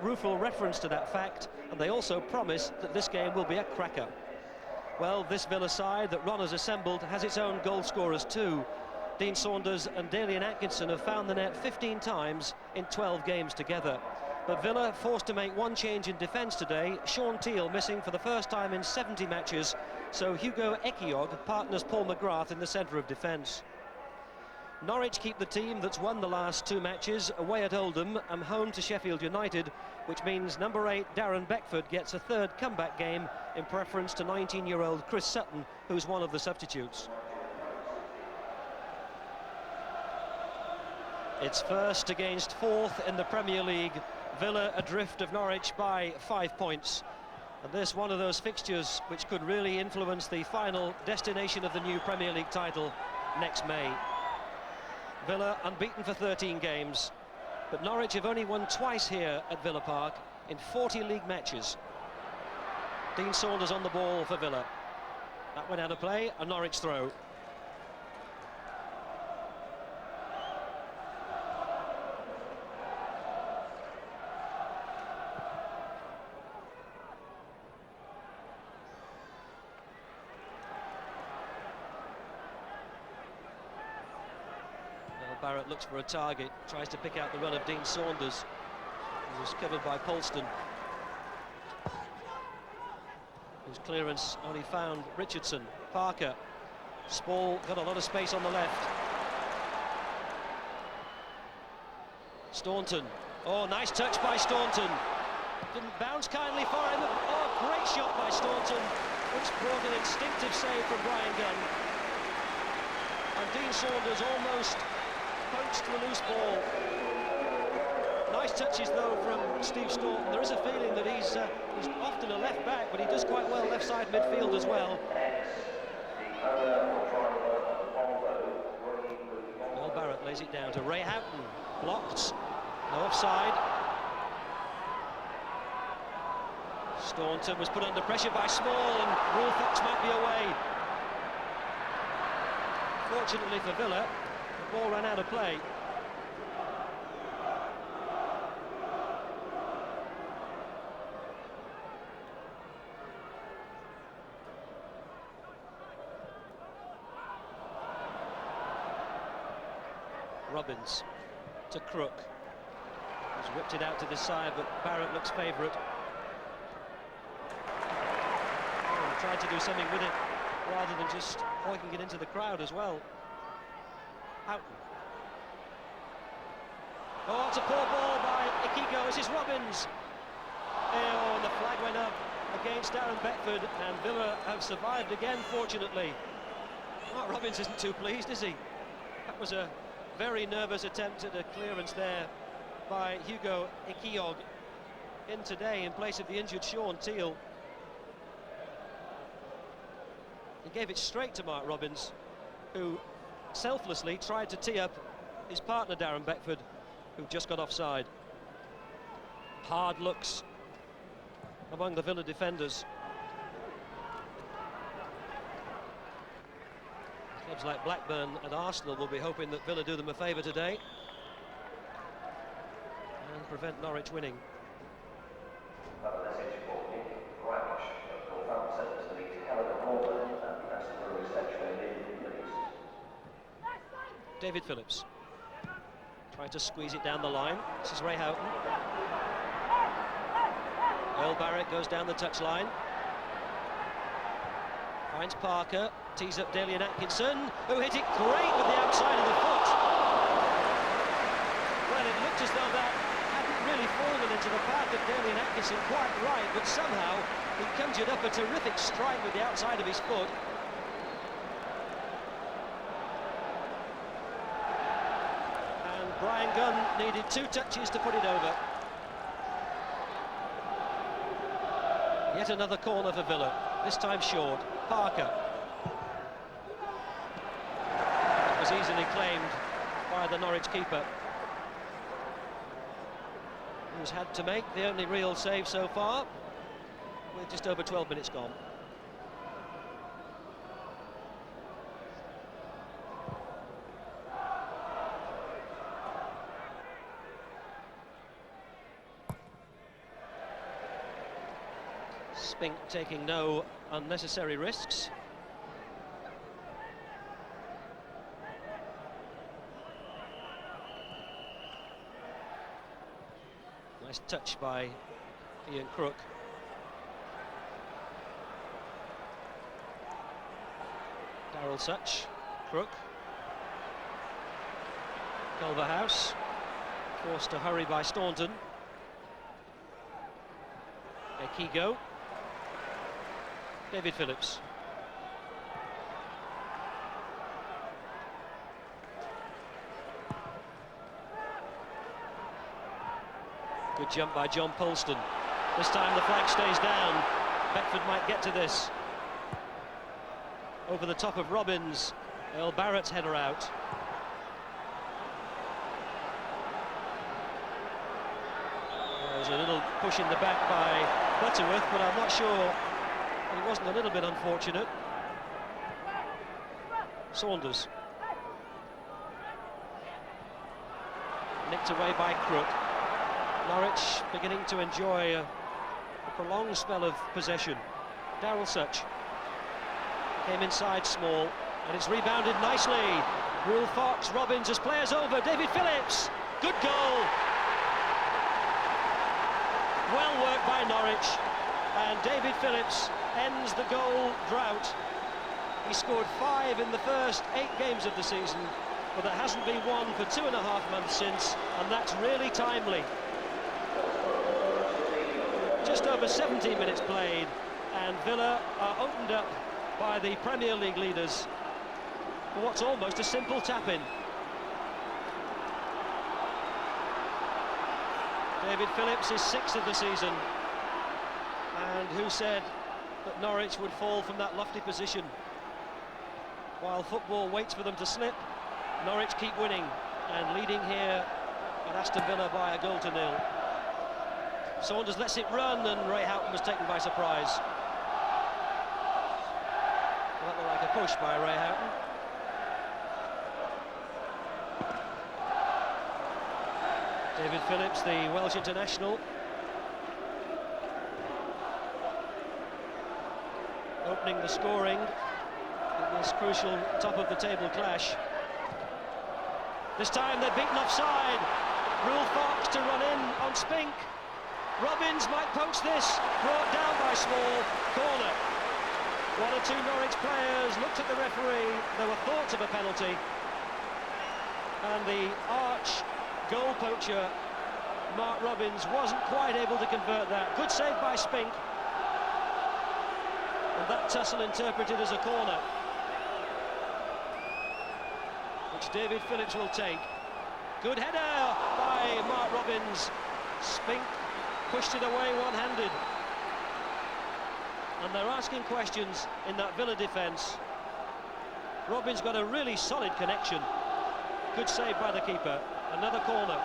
rueful reference to that fact, and they also promise that this game will be a cracker. Well, this Villa side that Ron has assembled has its own goal scorers too. Dean Saunders and Dalian Atkinson have found the net 15 times in 12 games together. But Villa forced to make one change in defence today. Sean Teal missing for the first time in 70 matches, so Hugo Ekiog partners Paul McGrath in the centre of defence. Norwich keep the team that's won the last 2 matches, away at Oldham and home to Sheffield United, which means number 8 Darren Beckford gets a third comeback game in preference to 19-year-old Chris Sutton, who's one of the substitutes. It's first against fourth in the Premier League. Villa adrift of Norwich by 5 points. And this one of those fixtures which could really influence the final destination of the new Premier League title next May. Villa unbeaten for 13 games, but Norwich have only won twice here at Villa Park in 40 league matches. Dean Saunders on the ball for Villa. That went out of play, a Norwich throw. Barrett looks for a target, tries to pick out the run of Dean Saunders, who was covered by Polston, whose clearance only found Richardson. Parker, Spall got a lot of space on the left. Staunton, oh, nice touch by Staunton, didn't bounce kindly for him. Oh, great shot by Staunton, which brought an instinctive save from Brian Gunn. And Dean Saunders almost poached the loose ball. Nice touches though from Steve Staunton. There is a feeling that he's often a left back, but he does quite well left side midfield as well. Well, Barrett lays it down to Ray Houghton. Blocked, no offside. Staunton was put under pressure by Small, and Will Fox might be away. Fortunately for Villa, the ball ran out of play. Robbins to Crook. He's whipped it out to the side, but Barrett looks favourite. Oh, tried to do something with it rather than just pointing it into the crowd as well. Houghton. Oh, it's a poor ball by Ikigo. This is Robbins. Oh, and the flag went up against Darren Beckford, and Villa have survived again, fortunately. Mark Robbins isn't too pleased, is he? That was a very nervous attempt at a clearance there by Hugo Ikiog in today in place of the injured Sean Teal. He gave it straight to Mark Robbins, who selflessly tried to tee up his partner Darren Beckford, who just got offside. Hard looks among the Villa defenders. Clubs like Blackburn and Arsenal will be hoping that Villa do them a favour today and prevent Norwich winning. David Phillips trying to squeeze it down the line. This is Ray Houghton. Earl Barrett goes down the touchline. Finds Parker, tees up Dalian Atkinson, who hit it great with the outside of the foot. Well, it looked as though that hadn't really fallen into the path of Dalian Atkinson quite right, but somehow he conjured up a terrific strike with the outside of his foot. Brian Gunn needed 2 touches to put it over. Yet another corner for Villa, this time short. Parker. It was easily claimed by the Norwich keeper, who's had to make the only real save so far, with just over 12 minutes gone. Spink taking no unnecessary risks. Nice touch by Ian Crook. Darryl Such, Crook. Culverhouse, forced to hurry by Staunton. Ekigo. David Phillips. Good jump by John Polston. This time the flag stays down. Beckford might get to this. Over the top of Robbins. Earl Barrett's header out. There's a little push in the back by Butterworth, but I'm not sure it wasn't a little bit unfortunate. Saunders. Nicked away by Crook. Norwich beginning to enjoy a prolonged spell of possession. Darryl Such came inside small, and it's rebounded nicely. Rule Fox, Robbins as players over. David Phillips, good goal. Well worked by Norwich, and David Phillips ends the goal drought. He scored 5 in the first 8 games of the season, but there hasn't been one for 2.5 months since, and that's really timely. Just over 17 minutes played, and Villa are opened up by the Premier League leaders for what's almost a simple tap-in. David Phillips is 6th of the season, and who said that Norwich would fall from that lofty position? While football waits for them to slip, Norwich keep winning and leading here at Aston Villa by 1-0. Saunders lets it run, and Ray Houghton was taken by surprise. Well, that looked like a push by Ray Houghton. David Phillips, the Welsh international, opening the scoring in this crucial top-of-the-table clash. This time they're beaten offside. Rule Fox to run in on Spink. Robbins might poach this, brought down by Small. Corner. One or two Norwich players looked at the referee. There were thoughts of a penalty, and the arch goal poacher Mark Robbins wasn't quite able to convert that. Good save by Spink, and that tussle interpreted as a corner, which David Phillips will take. Good header by Mark Robbins. Spink pushed it away one-handed, and they're asking questions in that Villa defence. Robbins got a really solid connection. Good save by the keeper. Another corner.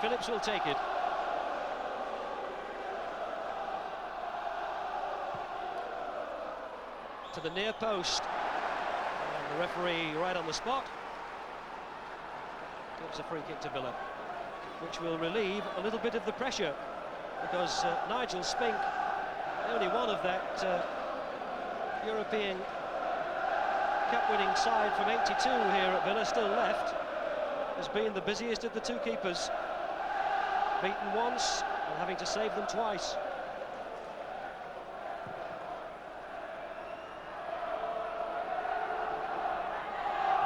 Phillips will take it. To the near post. And the referee right on the spot. Gives a free kick to Villa, which will relieve a little bit of the pressure, because Nigel Spink, the only one of that European Cup-winning side from '82 here at Villa still left, has been the busiest of the two keepers. Beaten once and having to save them twice.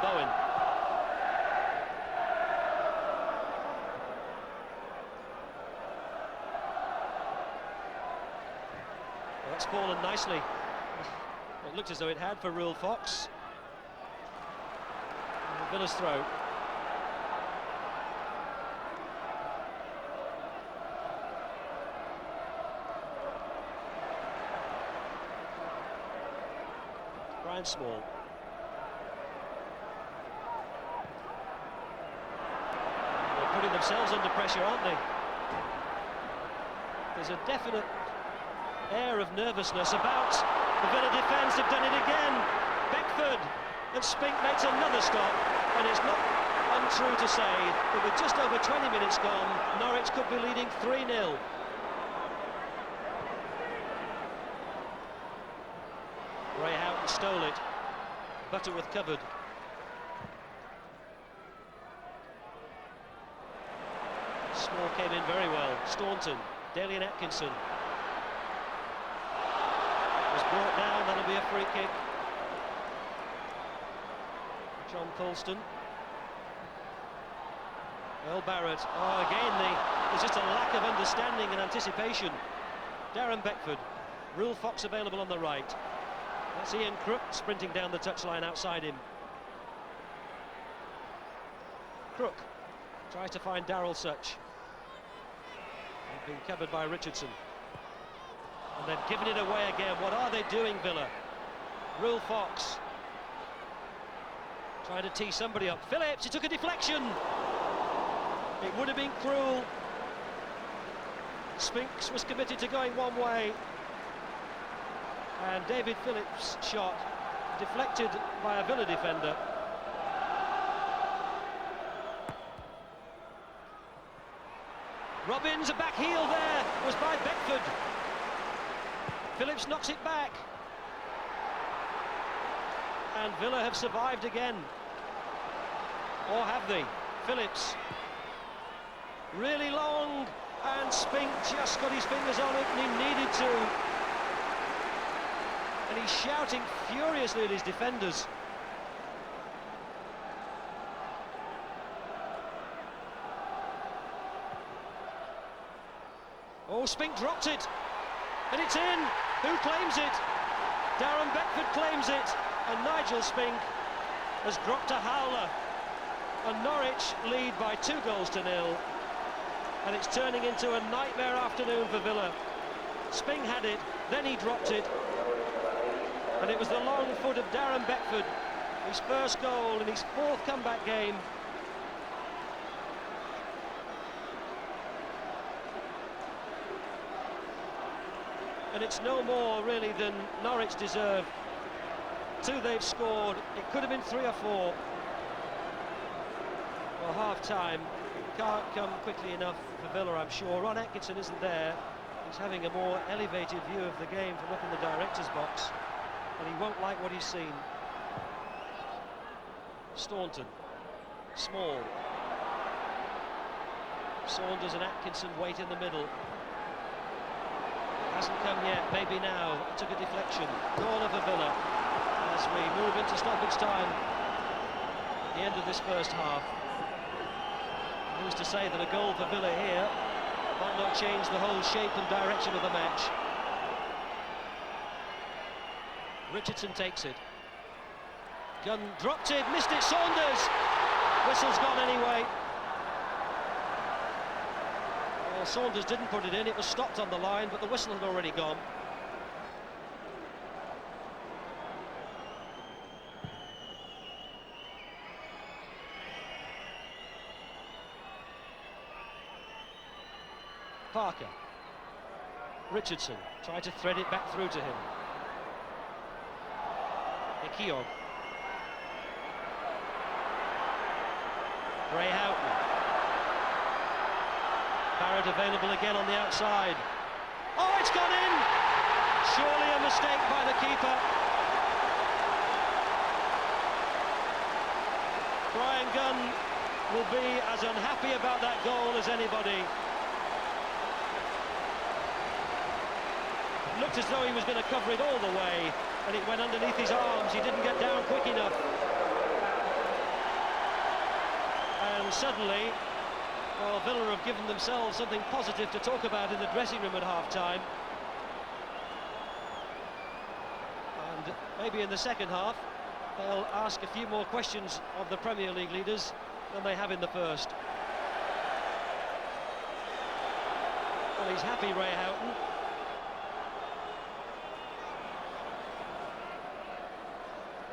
Bowen. Well, that's fallen nicely. It looked as though it had for Rule Fox. And Villa's throw. Brian Small. They're putting themselves under pressure, aren't they? There's a definite air of nervousness about the Villa defence. They've done it again. Beckford, and Spink makes another stop, and it's not untrue to say that with just over 20 minutes gone, Norwich could be leading 3-0. Ray Houghton stole it. Butterworth covered. Small came in very well. Staunton, Delian Atkinson. Was brought down, that'll be a free kick. John Colston. Earl Barrett. Oh, again, there's just a lack of understanding and anticipation. Darren Beckford. Rule Fox available on the right. That's Ian Crook sprinting down the touchline outside him. Crook tries to find Darryl Such. Been covered by Richardson. And they've given it away again. What are they doing, Villa? Rule Fox trying to tee somebody up. Phillips, he took a deflection. It would have been cruel. Spinks was committed to going one way. And David Phillips' shot deflected by a Villa defender. Robbins, a back heel there, was by Beckford. Phillips knocks it back. And Villa have survived again. Or have they? Phillips. Really long, and Spink just got his fingers on it, and he needed to. And he's shouting furiously at his defenders. Oh, Spink dropped it, and it's in. Who claims it? Darren Beckford claims it, and Nigel Spink has dropped a howler. And Norwich lead by 2-0, and it's turning into a nightmare afternoon for Villa. Spink had it, then he dropped it, and it was the long foot of Darren Beckford, his first goal in his 4th comeback game. And it's no more really than Norwich deserve. 2 they've scored. It could have been 3 or 4. Well, half-time can't come quickly enough for Villa, I'm sure. Ron Atkinson isn't there. He's having a more elevated view of the game from up in the director's box, and he won't like what he's seen. Staunton. Small. Saunders and Atkinson wait in the middle. Hasn't come yet, maybe now. It took a deflection. Corner for Villa as we move into stoppage time at the end of this first half. Who's to say that a goal for Villa here might not change the whole shape and direction of the match. Richardson takes it. Gunn dropped it, missed it, Saunders! Whistle's gone anyway. Well, Saunders didn't put it in, it was stopped on the line, but the whistle had already gone. Parker. Richardson tried to thread it back through to him. Ikiog. Ray Houghton. Barrett available again on the outside. Oh, it's gone in! Surely a mistake by the keeper. Brian Gunn will be as unhappy about that goal as anybody. It looked as though he was going to cover it all the way, and it went underneath his arms. He didn't get down quick enough. And suddenly, well, Villa have given themselves something positive to talk about in the dressing room at half-time. And maybe in the second half, they'll ask a few more questions of the Premier League leaders than they have in the first. Well, he's happy, Ray Houghton.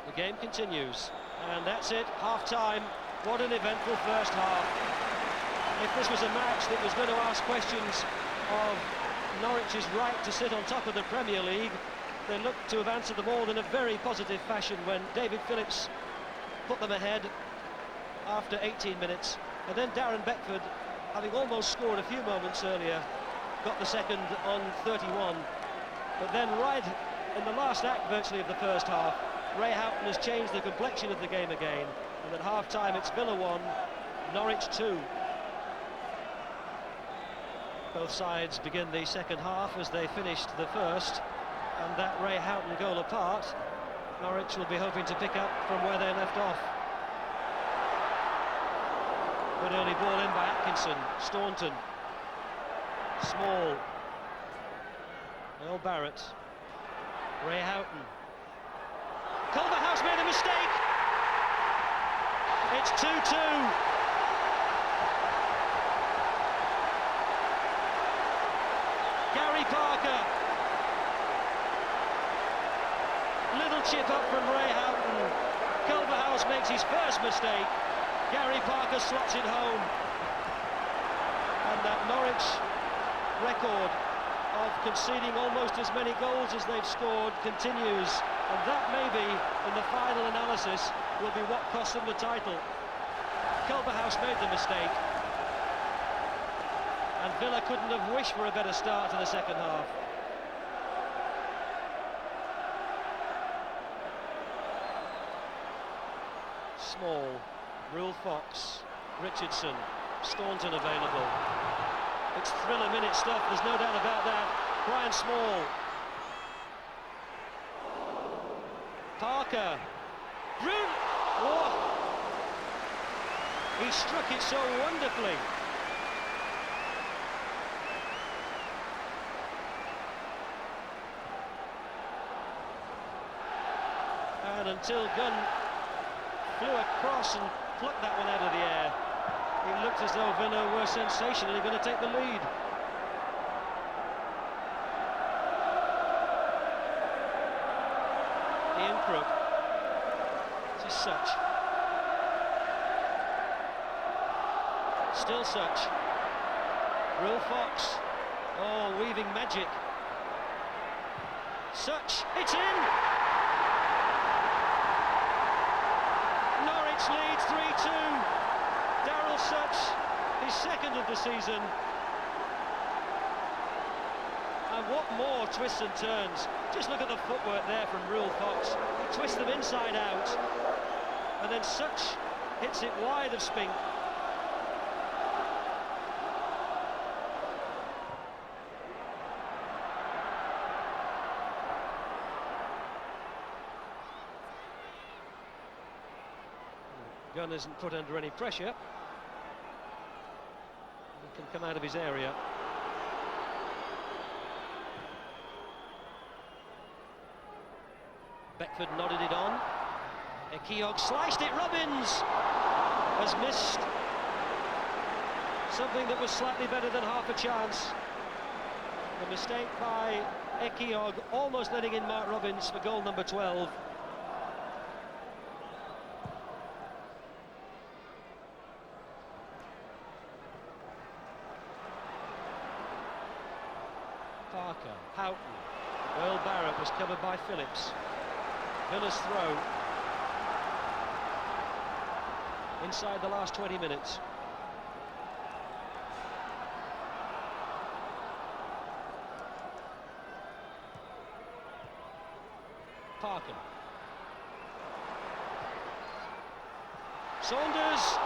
The game continues, and that's it, half-time. What an eventful first half. If this was a match that was going to ask questions of Norwich's right to sit on top of the Premier League, they looked to have answered them all in a very positive fashion when David Phillips put them ahead after 18 minutes, and then Darren Beckford, having almost scored a few moments earlier, got the second on 31. But then right in the last act virtually of the first half, Ray Houghton has changed the complexion of the game again, and at half-time it's Villa 1, Norwich 2. Both sides begin the second half as they finished the first, and that Ray Houghton goal apart, Norwich will be hoping to pick up from where they left off. Good early ball in by Atkinson, Staunton, Small, Earl Barrett, Ray Houghton. Culverhouse made a mistake. It's 2-2. Gary Parker. Little chip up from Ray Houghton. Culverhouse makes his first mistake. Gary Parker slots it home. And that Norwich record of conceding almost as many goals as they've scored continues. And that maybe, in the final analysis, will be what cost them the title. Culverhouse made the mistake. And Villa couldn't have wished for a better start to the second half. Small, Rule Fox, Richardson, Staunton available. It's thriller-minute stuff, there's no doubt about that. Brian Small. Parker. Oh. He struck it so wonderfully. And until Gunn flew across and plucked that one out of the air, it looked as though Villa were sensationally going to take the lead. Ian Crook. This is Such. Still Such. Will Fox. Oh, weaving magic. Such. It's in! Norwich leads 3-2. Daryl Such, his second of the season. And what more twists and turns. Just look at the footwork there from Rule Fox. He twists them inside out. And then Such hits it wide of Spink. Gunn isn't put under any pressure. He can come out of his area. Beckford nodded it on. Keogh sliced it. Robbins has missed something that was slightly better than half a chance. A mistake by Keogh, almost letting in Mark Robbins for goal number 12. Parker, Houghton, Earl Barrett was covered by Phillips. Villa's throw. Inside the last 20 minutes. Parker. Saunders.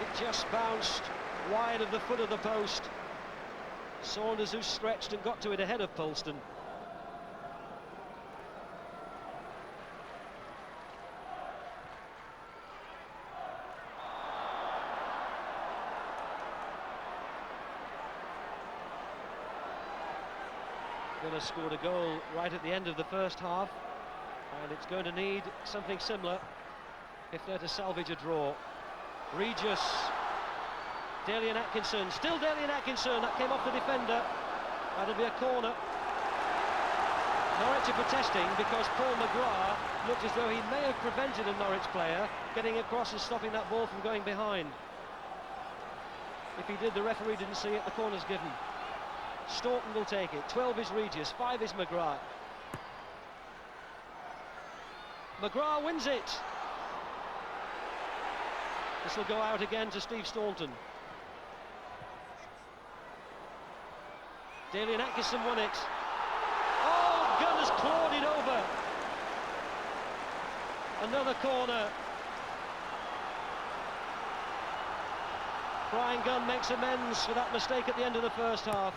It just bounced wide of the foot of the post. Saunders, who stretched and got to it ahead of Polston. Villa scored a goal right at the end of the first half, and it's going to need something similar if they're to salvage a draw. Regis, Dalian Atkinson, still Dalian Atkinson, that came off the defender. That'll be a corner. Norwich are protesting because Paul McGrath looked as though he may have prevented a Norwich player getting across and stopping that ball from going behind. If he did, the referee didn't see it, the corner's given. Staunton will take it. 12 is Regis, 5 is McGrath. McGrath wins it. This will go out again to Steve Staunton. Daly and Atkinson won it. Oh, Gunn has clawed it over. Another corner. Brian Gunn makes amends for that mistake at the end of the first half.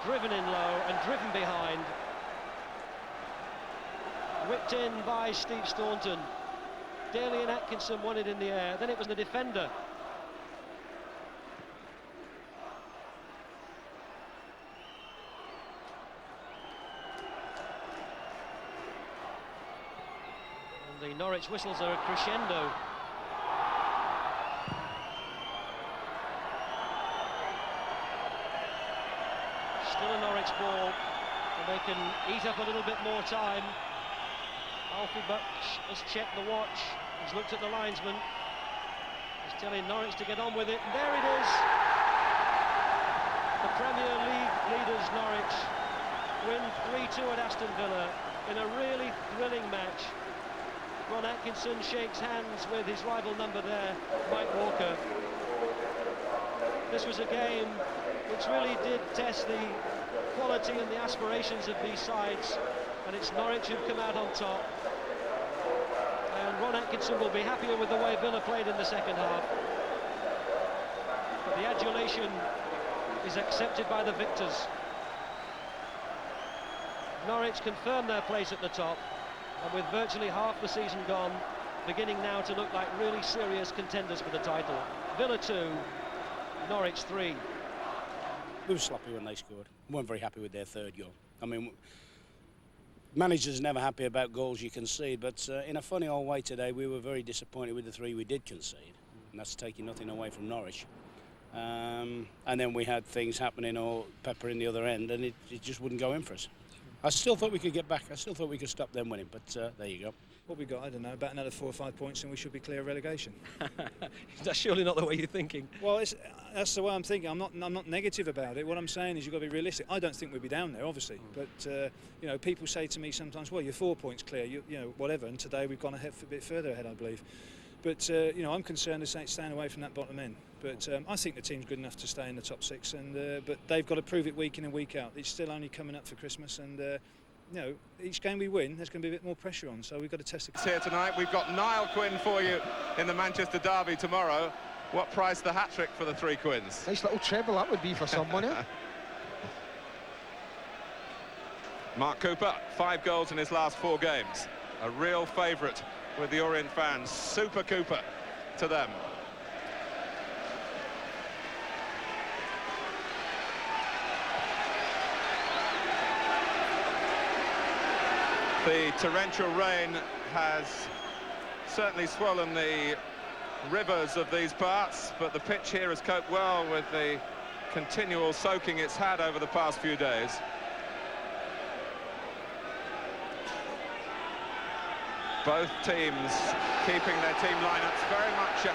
Driven in low and driven behind. Whipped in by Steve Staunton. Daly and Atkinson won it in the air. Then it was the defender. And the Norwich whistles are a crescendo. Still a Norwich ball, and they can eat up a little bit more time. Alfie Butch has checked the watch. He's looked at the linesman. He's telling Norwich to get on with it. And there it is. The Premier League leaders, Norwich, win 3-2 at Aston Villa in a really thrilling match. Ron Atkinson shakes hands with his rival number there, Mike Walker. This was a game which really did test the quality and the aspirations of these sides, and it's Norwich who've come out on top. And Ron Atkinson will be happier with the way Villa played in the second half. But the adulation is accepted by the victors. Norwich confirm their place at the top, and with virtually half the season gone, beginning now to look like really serious contenders for the title. Villa 2, Norwich 3. We were sloppy when they scored. We weren't very happy with their third goal. I mean, managers are never happy about goals you concede, but in a funny old way today, we were very disappointed with the 3 we did concede, and that's taking nothing away from Norwich. And then we had things happening, or Pepper in the other end, and it just wouldn't go in for us. I still thought we could get back. I still thought we could stop them winning, but there you go. What we got, I don't know, about another 4 or 5 points and we should be clear of relegation. That's surely not the way you're thinking. Well, that's the way I'm thinking. I'm not negative about it. What I'm saying is you've got to be realistic. I don't think we'll be down there, obviously. But, you know, people say to me sometimes, well, you're 4 points clear, you know, whatever. And today we've gone a bit further ahead, I believe. But, you know, I'm concerned to staying away from that bottom end. But I think the team's good enough to stay in the top 6. And but they've got to prove it week in and week out. It's still only coming up for Christmas, and you know, each game we win, there's going to be a bit more pressure on, so we've got to test it. Here tonight, we've got Niall Quinn for you in the Manchester derby tomorrow. What price the hat-trick for the 3 Quins? Nice little treble that would be for someone, eh? Mark Cooper, 5 goals in his last 4 games. A real favourite with the Orient fans. Super Cooper to them. The torrential rain has certainly swollen the rivers of these parts, but the pitch here has coped well with the continual soaking it's had over the past few days. Both teams keeping their team lineups very much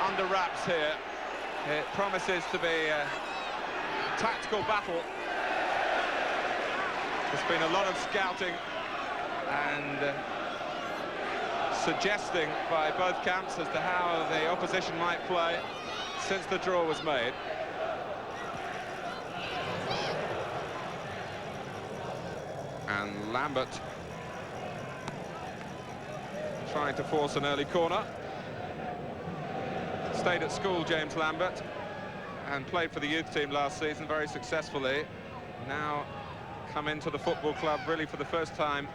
under wraps here. It promises to be a tactical battle. There's been a lot of scouting and suggesting by both camps as to how the opposition might play since the draw was made. And Lambert trying to force an early corner. Stayed at school, James Lambert, and played for the youth team last season very successfully. Now come into the football club really for the first time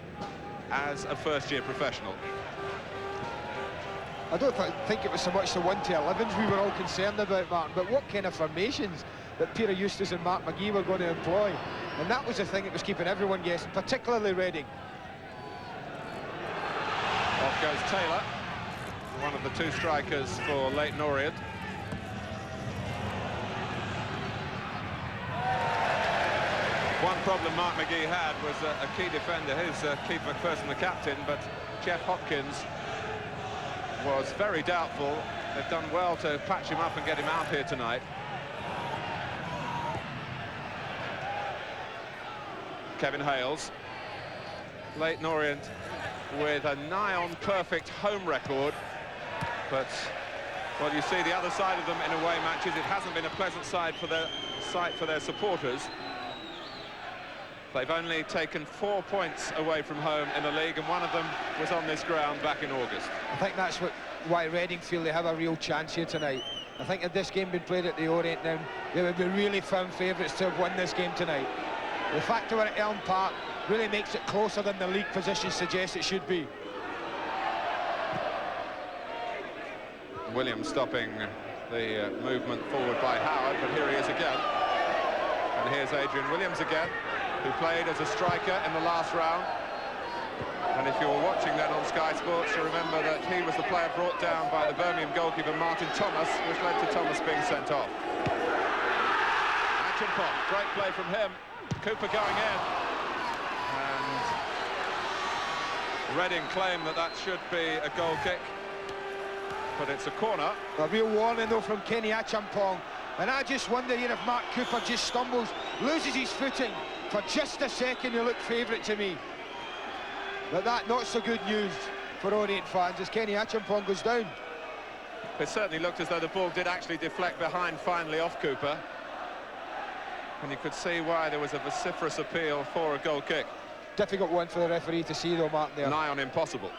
as a first-year professional. I don't think it was so much the 1-to-11s we were all concerned about, Martin, but what kind of formations that Peter Eustace and Mark McGee were going to employ. And that was the thing that was keeping everyone guessing, particularly Reading. Off goes Taylor, one of the 2 strikers for Leyton Orient. One problem Mark McGee had was a key defender, his Keith McPherson, the captain, but Jeff Hopkins was very doubtful. They've done well to patch him up and get him out here tonight. Kevin Hales. Leyton Orient with a nigh-on perfect home record, but, well, you see the other side of them in away matches. It hasn't been a pleasant sight for their supporters. They've only taken 4 points away from home in the league, and one of them was on this ground back in August. I think that's why Reading feel they have a real chance here tonight. I think if this game been played at the Orient, then they would be really firm favourites to have won this game tonight. The fact that we're at Elm Park really makes it closer than the league position suggests it should be. Williams stopping the movement forward by Howard, but here he is again. And here's Adrian Williams again, who played as a striker in the last round. And if you're watching then on Sky Sports, you remember that he was the player brought down by the Birmingham goalkeeper Martin Thomas, which led to Thomas being sent off. Acheampong, great play from him. Cooper going in. And Reading claim that should be a goal kick, but it's a corner. A real warning though from Kenny Acheampong, and I just wonder here if Mark Cooper just stumbles, loses his footing for just a second, he'll look favourite to me. But that not so good news for Orient fans as Kenny Acheampong goes down. It certainly looked as though the ball did actually deflect behind finally off Cooper, and you could see why there was a vociferous appeal for a goal kick. Difficult one for the referee to see though, Martin, there. Nigh on impossible.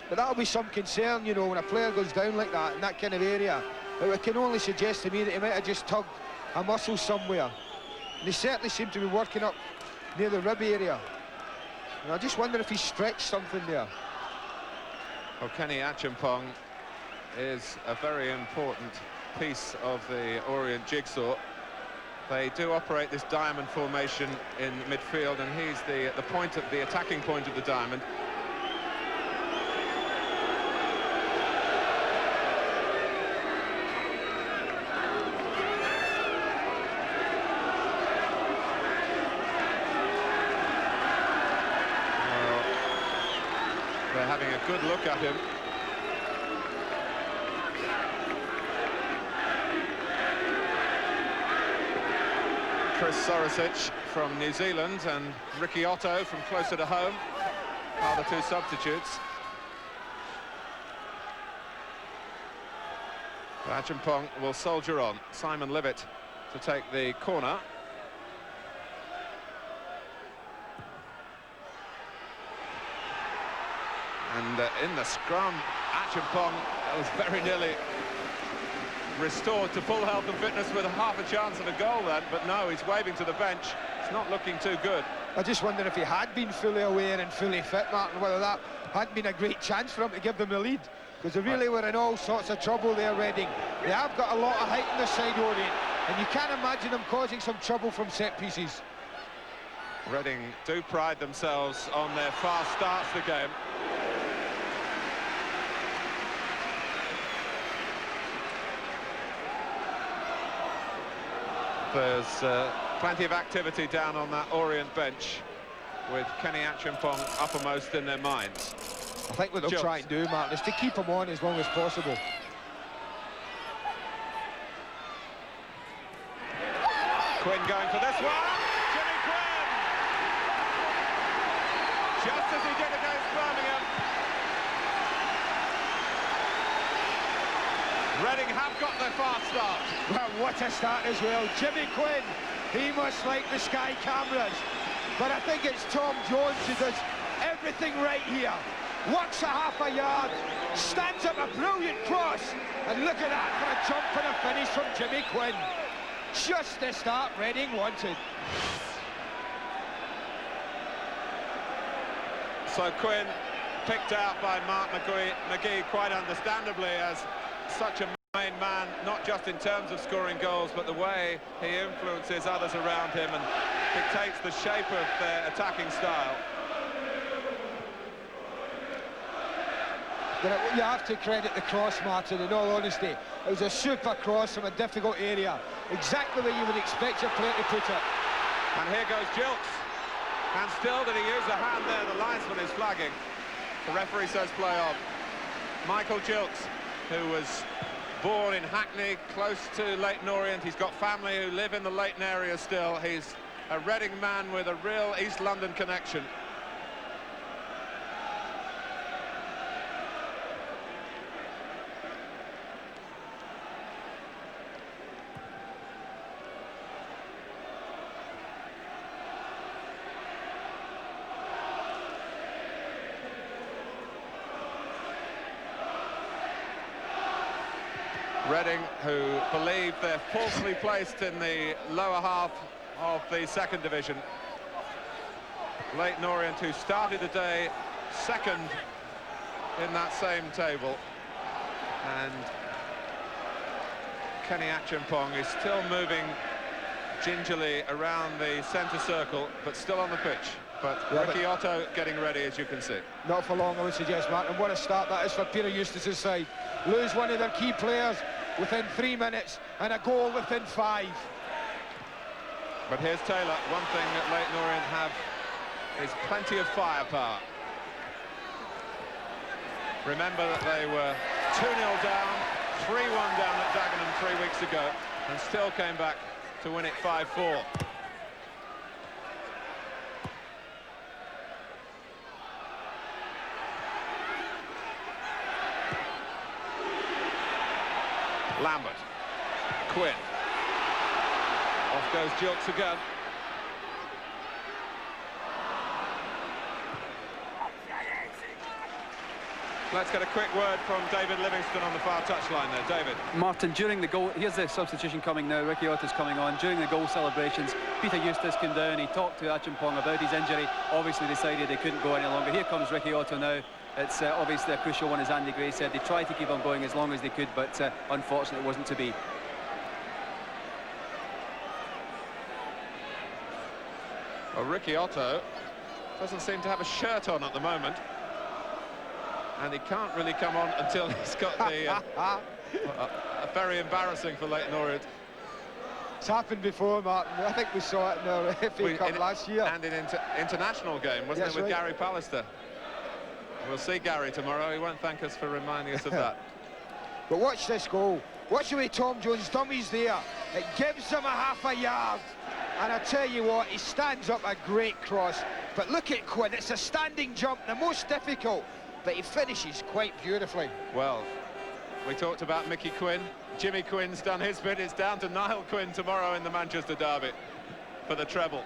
But that'll be some concern, you know, when a player goes down like that in that kind of area. It can only suggest to me that he might have just tugged a muscle somewhere. And he certainly seemed to be working up near the rib area. And I just wonder if he stretched something there. Well, Kenny Acheampong is a very important piece of the Orient jigsaw. They do operate this diamond formation in midfield, and he's the point of the attacking point of the diamond. Well, they're having a good look at him. Chris Sorosic from New Zealand and Ricky Otto from closer to home are the two substitutes. Acheampong will soldier on. Simon Libbett to take the corner. And in the scrum, Acheampong was very nearly restored to full health and fitness with half a chance of a goal then, but no, he's waving to the bench. It's not looking too good. I just wonder if he had been fully aware and fully fit, Martin, whether that hadn't been a great chance for him to give them the lead, because they really were in all sorts of trouble there, Reading. They have got a lot of height on the side, Orient, and you can't imagine them causing some trouble from set pieces. Reading do pride themselves on their fast starts to the game. There's plenty of activity down on that Orient bench, with Kenny Acheampong uppermost in their minds. I think what they'll try and do, Martin, is to keep him on as long as possible. Quinn going for this one. Jimmy Quinn! Just as he did against Birmingham. Reading have got their fast start. Well, what a start as well. Jimmy Quinn, he must like the Sky cameras. But I think it's Tom Jones who does everything right here. Works a half a yard, stands up a brilliant cross, and look at that for a jump and a finish from Jimmy Quinn. Just the start Reading wanted. So Quinn picked out by Mark McGee quite understandably as such a main man, not just in terms of scoring goals, but the way he influences others around him and dictates the shape of their attacking style. You have to credit the cross, Martin, in all honesty. It was a super cross from a difficult area. Exactly where you would expect your player to put it. And here goes Gilks. And still did he use a hand there? The linesman is flagging. The referee says play on. Michael Gilks, who was born in Hackney, close to Leyton Orient. He's got family who live in the Leyton area still. He's a Reading man with a real East London connection. Reading, who believe they're falsely placed in the lower half of the second division. Leyton Orient, who started the day second in that same table. And Kenny Acheampong is still moving gingerly around the centre circle, but still on the pitch. But yeah, Ricky Otto getting ready, as you can see. Not for long, I would suggest, Martin. What a start that is for Peter Eustace's side. Lose one of their key players within 3 minutes and a goal within 5. But here's Taylor. One thing that Leyton Orient have is plenty of firepower. Remember that they were 2-0 down, 3-1 down at Dagenham 3 weeks ago, and still came back to win it 5-4. Lambert, Quinn, off goes Gilks again. Let's get a quick word from David Livingston on the far touchline there. David. Martin, during the goal, here's the substitution coming now, Ricky Otto's coming on. During the goal celebrations, Peter Eustace came down, he talked to Acheampong about his injury, obviously decided they couldn't go any longer. Here comes Ricky Otto now. It's obviously a crucial one, as Andy Gray said. They tried to keep on going as long as they could, but unfortunately it wasn't to be. Well, Ricky Otto doesn't seem to have a shirt on at the moment. And he can't really come on until he's got the... very embarrassing for Leyton Orient. It's happened before, Martin. I think we saw it in the FA Cup last year. And in international game, wasn't it, with right. Gary Pallister? We'll see Gary tomorrow. He won't thank us for reminding us of that. But watch this goal. Watch the way Tom Jones dummies there. It gives him a half a yard. And I tell you what, he stands up a great cross. But look at Quinn. It's a standing jump, the most difficult. But he finishes quite beautifully. Well, we talked about Mickey Quinn. Jimmy Quinn's done his bit. It's down to Niall Quinn tomorrow in the Manchester derby for the treble.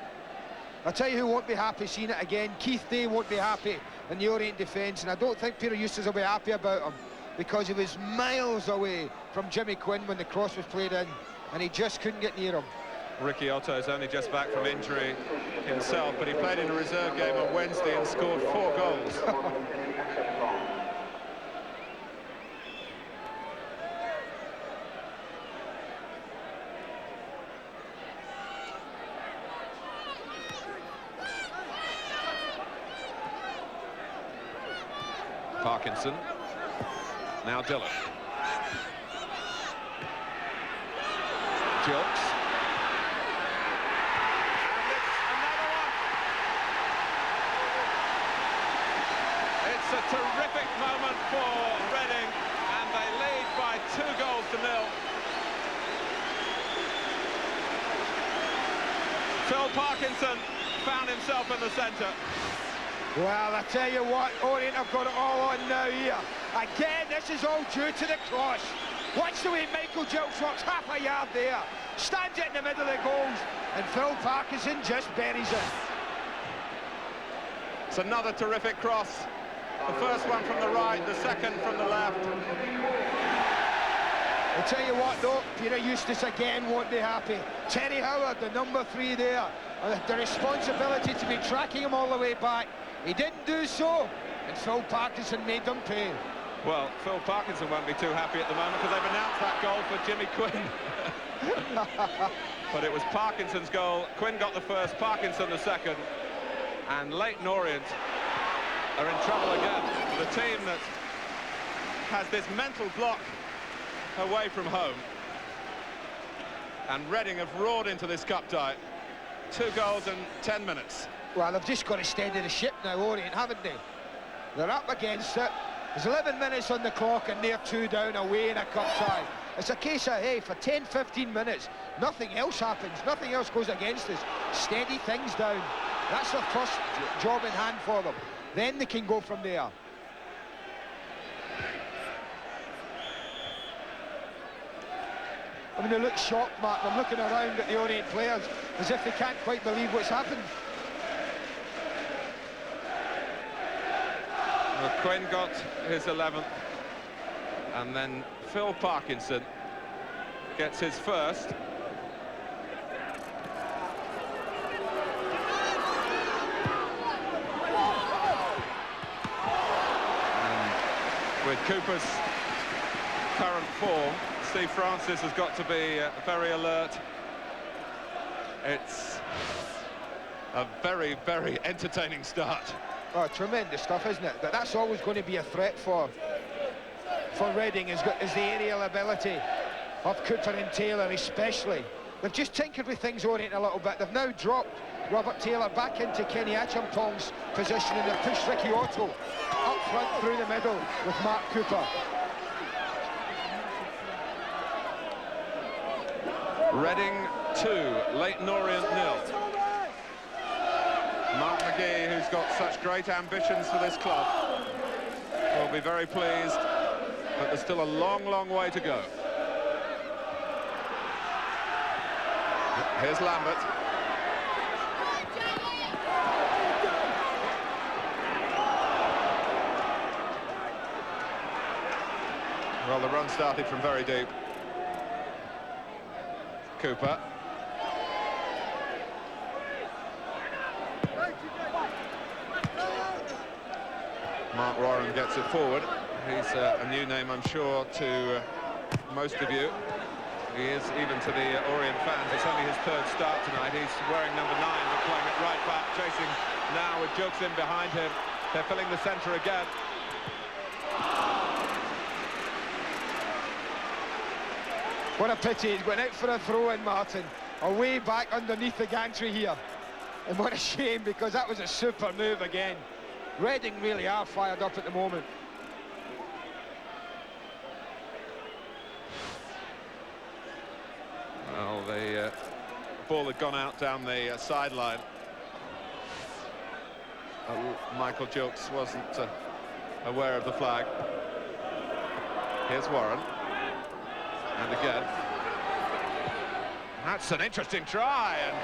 I'll tell you who won't be happy seeing it again. Keith Day won't be happy in the Orient defence, and I don't think Peter Eustace will be happy about him, because he was miles away from Jimmy Quinn when the cross was played in, and he just couldn't get near him. Ricky Otto is only just back from injury himself, but he played in a reserve game on Wednesday and scored 4 goals. Parkinson, now Dillon. Gilks. And it's another one. It's a terrific moment for Reading, and they lead by 2-0. Phil Parkinson found himself in the centre. Well, I tell you what, Orient have got it all on now here. Again, this is all due to the cross. Watch the way Michael Gilks walks half a yard there, stands it in the middle of the goals, and Phil Parkinson just buries it. It's another terrific cross. The first one from the right, the second from the left. I'll tell you what, though, Peter Eustace again won't be happy. Terry Howard, the number 3 there, the responsibility to be tracking him all the way back. He didn't do so, and Phil Parkinson made them pay. Well, Phil Parkinson won't be too happy at the moment, because they've announced that goal for Jimmy Quinn. But it was Parkinson's goal. Quinn got the first, Parkinson the second. And Leyton Orient are in trouble again. The team that has this mental block away from home. And Reading have roared into this cup tie. 2 goals in 10 minutes. Well, they've just got to steady the ship now, Orient, haven't they? They're up against it. There's 11 minutes on the clock, and they're 2 down away in a cup tie. It's a case of, hey, for 10-15 minutes, nothing else happens, nothing else goes against us. Steady things down. That's the first job in hand for them. Then they can go from there. I mean, they look shocked, Mark. They're looking around at the Orient players as if they can't quite believe what's happened. Well, Quinn got his 11th, and then Phil Parkinson gets his first. And with Cooper's current form, Steve Francis has got to be very alert. It's a very, very entertaining start. Oh, tremendous stuff, isn't it? But that's always going to be a threat for Reading, is the aerial ability of Cooper and Taylor especially. They've just tinkered with things, Orient, a little bit. They've now dropped Robert Taylor back into Kenny Acheampong's position, and they've pushed Ricky Otto up front through the middle with Mark Cooper. Reading 2, Leyton Orient 0. Mark McGee, who's got such great ambitions for this club, will be very pleased, but there's still a long, long way to go. Here's Lambert. Well, the run started from very deep. Cooper. Mark Warren gets it forward. He's a new name, I'm sure, to most of you. He is, even to the Orient fans. It's only his third start tonight. He's wearing number 9, but playing it right back, chasing now with Jukes in behind him. They're filling the centre again. What a pity, he's going out for a throw-in, Martin. Away back underneath the gantry here. And what a shame, because that was a super move again. Reading really are fired up at the moment. Well, the ball had gone out down the sideline. Michael Jukes wasn't aware of the flag. Here's Warren. And again. That's an interesting try, and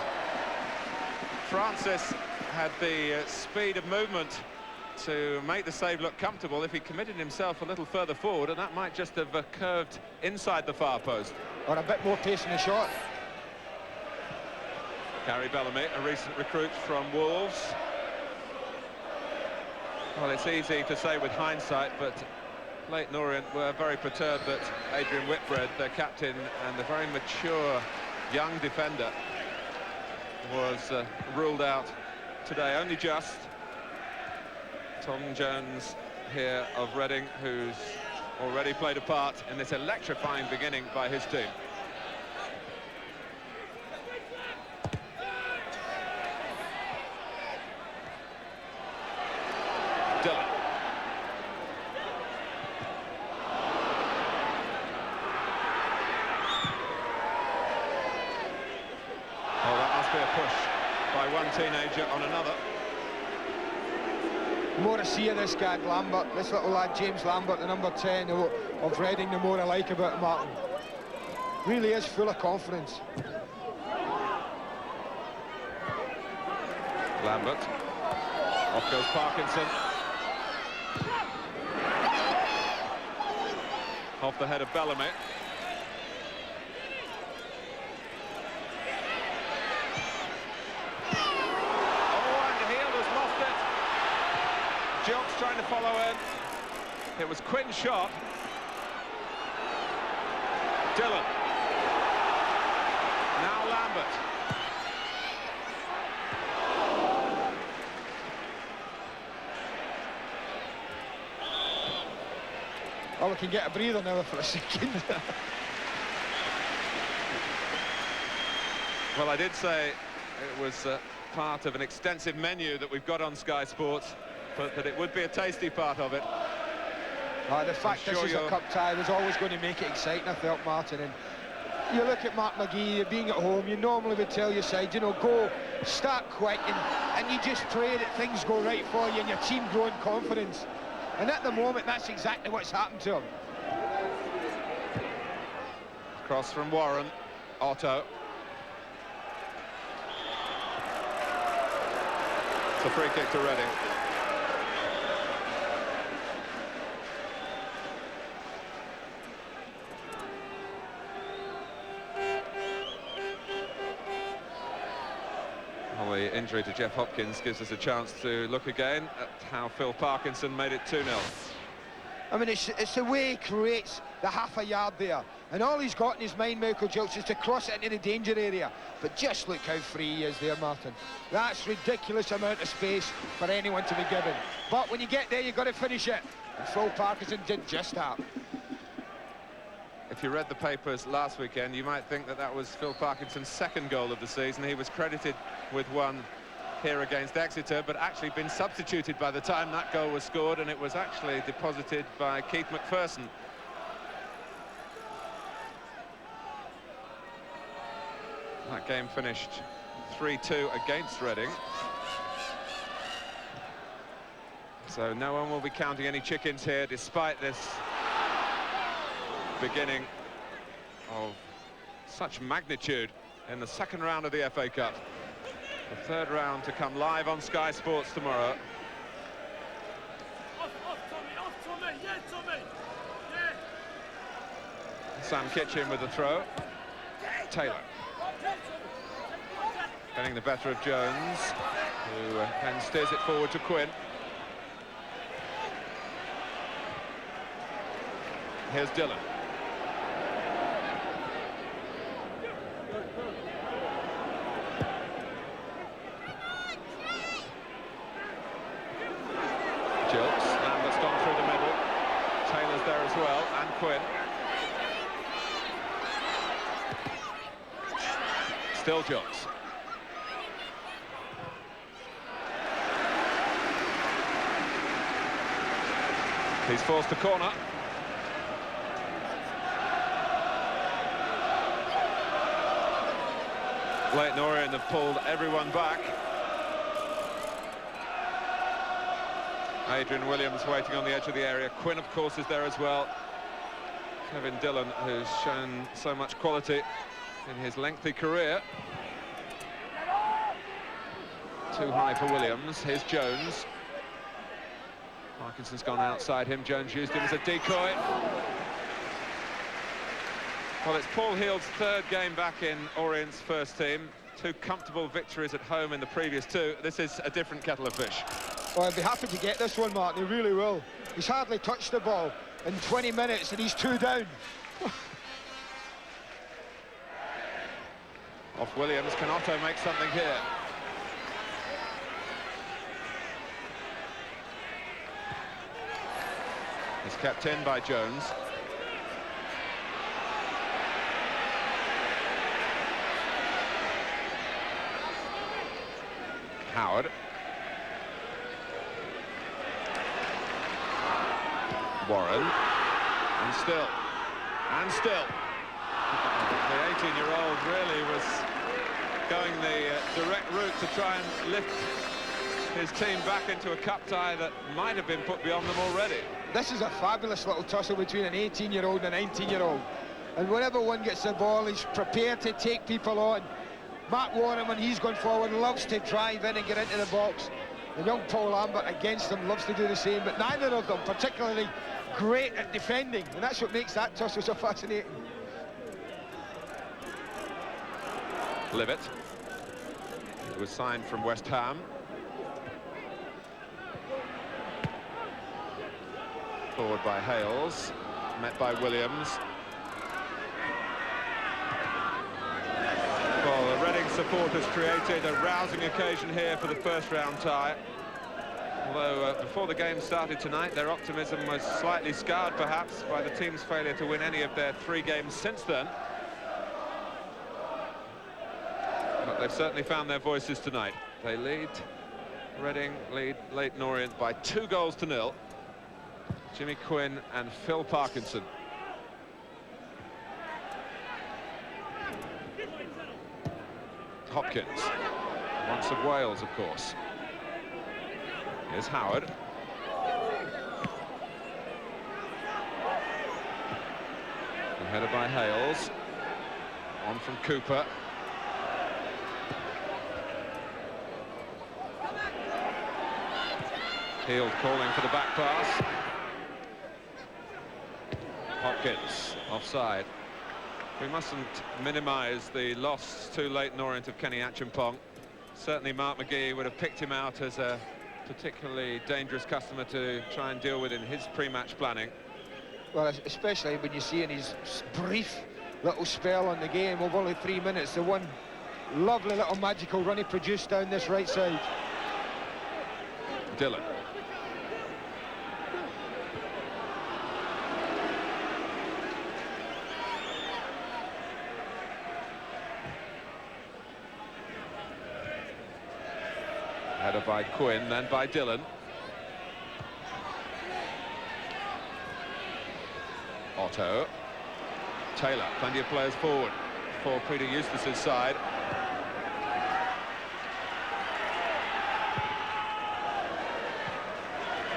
Francis had the speed of movement to make the save look comfortable. If he committed himself a little further forward, and that might just have curved inside the far post. Or a bit more pace in the shot. Gary Bellamy, a recent recruit from Wolves. Well, it's easy to say with hindsight, but Leyton Orient were very perturbed that Adrian Whitbread, their captain and a very mature young defender, was ruled out today, only just. Tom Jones here of Reading, who's already played a part in this electrifying beginning by his team. Dillon. Oh, that must be a push by one teenager on another. The more I see of this guy, Lambert, this little lad, James Lambert, the number 10 of Reading, the more I like about him, Martin. Really is full of confidence. Lambert. Off goes Parkinson. Off the head of Bellamy. Jokes trying to follow in. It was Quinn's shot. Dillon. Now Lambert. Oh, we can get a breather now for a second. Well, I did say it was part of an extensive menu that we've got on Sky Sports, but that it would be a tasty part of it. The fact this is a cup tie was always going to make it exciting, I felt, Martin. And you look at Mark McGee, being at home, you normally would tell your side, you know, go, start quick, and you just pray that things go right for you and your team grow in confidence. And at the moment, that's exactly what's happened to him. Cross from Warren. Otto. It's a free kick to Reading. the injury to Jeff Hopkins gives us a chance to look again at how Phil Parkinson made it 2-0. I mean, it's the way he creates the half a yard there. And all he's got in his mind, Michael Gilks, is to cross it into the danger area. But just look how free he is there, Martin. That's ridiculous amount of space for anyone to be given. But when you get there, you've got to finish it. And Phil Parkinson did just that. If you read the papers last weekend, you might think that that was Phil Parkinson's second goal of the season. He was credited with one here against Exeter, but actually been substituted by the time that goal was scored, and it was actually deposited by Keith McPherson. That game finished 3-2 against Reading. So no one will be counting any chickens here, despite this beginning of such magnitude in the second round of the FA Cup. The third round to come live on Sky Sports tomorrow. Sam Kitchen with the throw. Taylor getting the better of Jones, who then steers it forward to Quinn. Here's Dillon. Gilks, Lambert's gone through the middle. Taylor's there as well, and Quinn. Still Gilks. He's forced a corner. Leyton Orient have pulled everyone back. Adrian Williams waiting on the edge of the area. Quinn, of course, is there as well. Kevin Dillon, who's shown so much quality in his lengthy career. Too high for Williams. Here's Jones. Parkinson's gone outside him. Jones used him as a decoy. Well, it's Paul Heald's third game back in Orient's first team. 2 comfortable victories at home in the previous 2. This is a different kettle of fish. Well, I'd be happy to get this one, Martin. He really will. He's hardly touched the ball in 20 minutes and he's 2 down. Off Williams, can Otto make something here? He's kept in by Jones. Howard. Warren. And still. And still. The 18-year-old really was going the direct route to try and lift his team back into a cup tie that might have been put beyond them already. This is a fabulous little tussle between an 18-year-old and a 19-year-old. And whenever one gets the ball, he's prepared to take people on. Matt Warren, when he's gone forward, loves to drive in and get into the box. And young Paul Lambert against him loves to do the same, but neither of them particularly great at defending, and that's what makes that tussle so fascinating. Livett. It was signed from West Ham. Forward by Hales, met by Williams. Well, the Reading supporters created a rousing occasion here for the first round tie. Although before the game started tonight, their optimism was slightly scarred perhaps by the team's failure to win any of their 3 games since then. But they've certainly found their voices tonight. They lead, Reading lead Leyton Orient by 2-0. Jimmy Quinn and Phil Parkinson. Hopkins, once of Wales, of course. Here's Howard. The header by Hales. On from Cooper. Heald calling for the back pass. Hopkins offside. We mustn't minimise the loss to Leyton Orient of Kenny Acheampong. Certainly Mark McGee would have picked him out as a particularly dangerous customer to try and deal with in his pre-match planning. Well, especially when you see in his brief little spell on the game of only 3 minutes, the one lovely little magical run he produced down this right side. Dillon. Header by Quinn, then by Dillon. Otto. Taylor, plenty of players forward for Peter Eustace's side.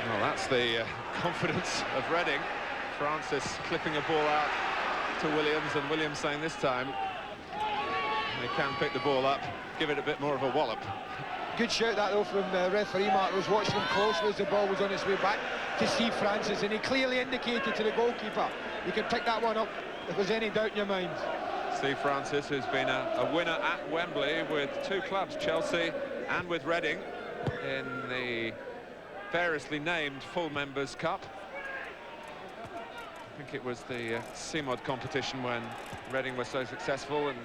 Well, that's the confidence of Reading. Francis clipping a ball out to Williams, and Williams saying this time they can pick the ball up, give it a bit more of a wallop. Good shout that though from referee Mark. I was watching him closely as the ball was on its way back to Steve Francis, and he clearly indicated to the goalkeeper, you can pick that one up if there's any doubt in your mind. Steve Francis, who's been a winner at Wembley with 2 clubs, Chelsea and with Reading, in the variously named Full Members Cup. I think it was the CMOD competition when Reading were so successful, and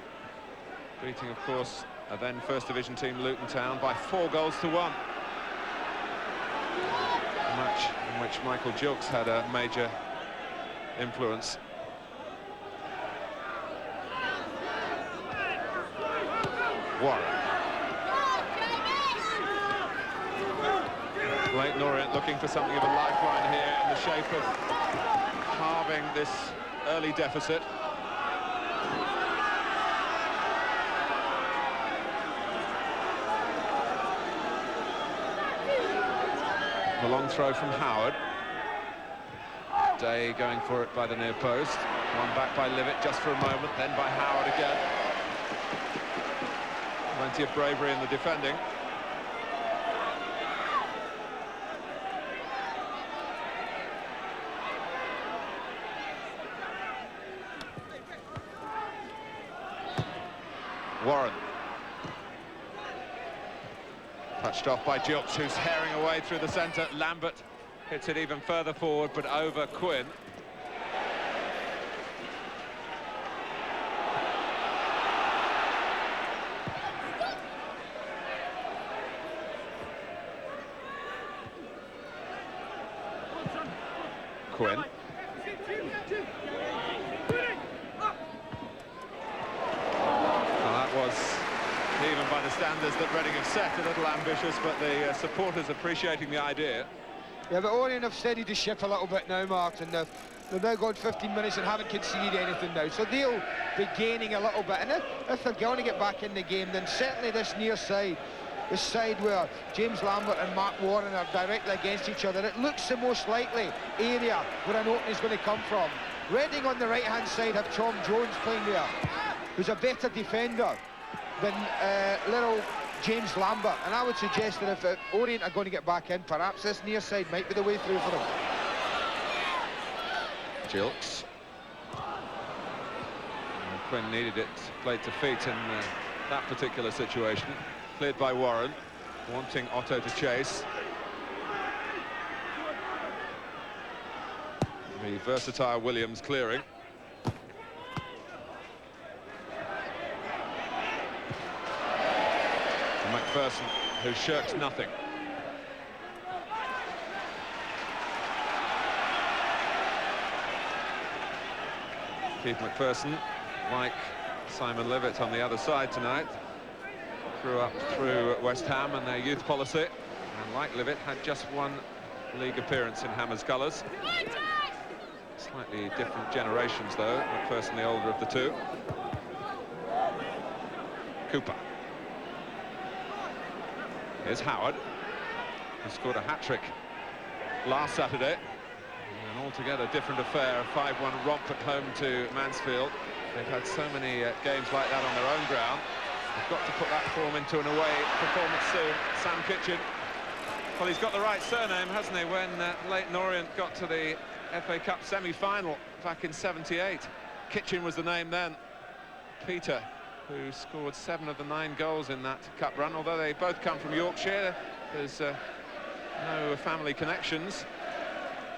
beating, of course, a then First Division team, Luton Town, by 4 goals to 1. A match in which Michael Gilks had a major influence. Warren. Leyton Orient looking for something of a lifeline here in the shape of halving this early deficit. The long throw from Howard. Day going for it by the near post. One back by Livet just for a moment, then by Howard again. Plenty of bravery in the defending. Warren. Touched off by Gilks, who's herring away through the centre. Lambert hits it even further forward, but over Quinn. Quinn. Well, that was, even by the standards that Reading have set, a little ambitious, but the supporters appreciating the idea. Yeah, but Orient have steadied the ship a little bit now, Martin. They've now gone 15 minutes and haven't conceded anything now, so they'll be gaining a little bit. And if they're going to get back in the game, then certainly this near side, this side where James Lambert and Mark Warren are directly against each other, it looks the most likely area where an opening is going to come from. Reading on the right-hand side have Tom Jones playing there, who's a better defender than little James Lambert, and I would suggest that if Orient are going to get back in, perhaps this near side might be the way through for them. Gilks. Quinn needed it played to feet in that particular situation. Cleared by Warren, wanting Otto to chase. The versatile Williams clearing. McPherson, who shirks nothing. Keith McPherson, like Simon Livet on the other side tonight, grew up through West Ham and their youth policy, and like Livet, had just 1 league appearance in Hammers colours. Slightly different generations though, McPherson the older of the 2. Cooper. Here's Howard, who scored a hat-trick last Saturday. An altogether different affair, a 5-1 romp at home to Mansfield. They've had so many games like that on their own ground. They've got to put that form into an away performance soon. Sam Kitchen. Well, he's got the right surname, hasn't he, when Leyton Orient got to the FA Cup semi-final back in '78. Kitchen was the name then. Peter who scored 7 of the 9 goals in that cup run. Although they both come from Yorkshire, there's no family connections.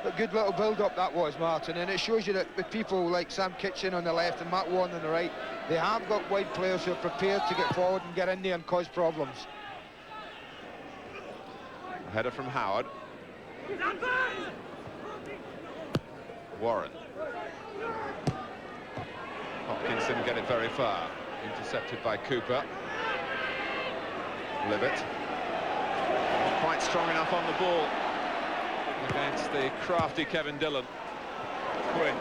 A good little build-up that was, Martin, and it shows you that with people like Sam Kitchen on the left and Matt Warren on the right, they have got wide players who are prepared to get forward and get in there and cause problems. A header from Howard. Warren. Hopkins didn't get it very far. Intercepted by Cooper. Livet. Not quite strong enough on the ball against the crafty Kevin Dillon. Quinn.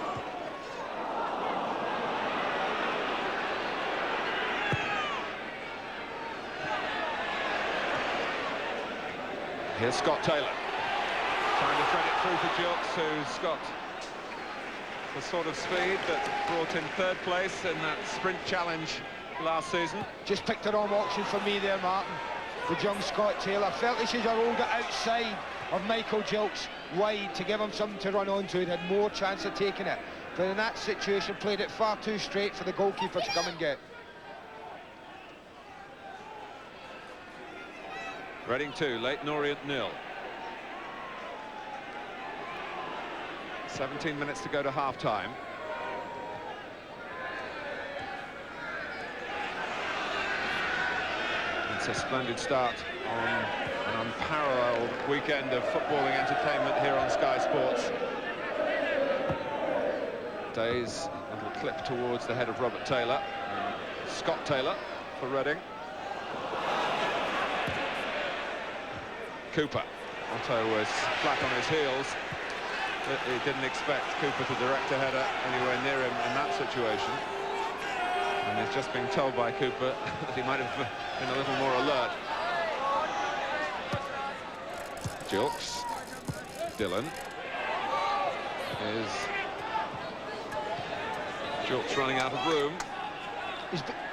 Here's Scott Taylor. Trying to thread it through for Gilks, who's got the sort of speed that brought him 3rd place in that sprint challenge last season. Just picked the wrong option for me there, Martin. With young Scott Taylor. Felt he should have rolled it outside of Michael Gilks wide to give him something to run onto. He'd had more chance of taking it. But in that situation, played it far too straight for the goalkeeper to come and get. Reading 2, Leyton Orient 0. 17 minutes to go to half-time. It's a splendid start on an unparalleled weekend of footballing entertainment here on Sky Sports. Day's little clip towards the head of Robert Taylor. Scott Taylor for Reading. Cooper. Otto was flat on his heels. He didn't expect Cooper to direct a header anywhere near him in that situation. And he's just been told by Cooper that he might have been a little more alert. Gilks. Dillon. Is Gilks running out of room.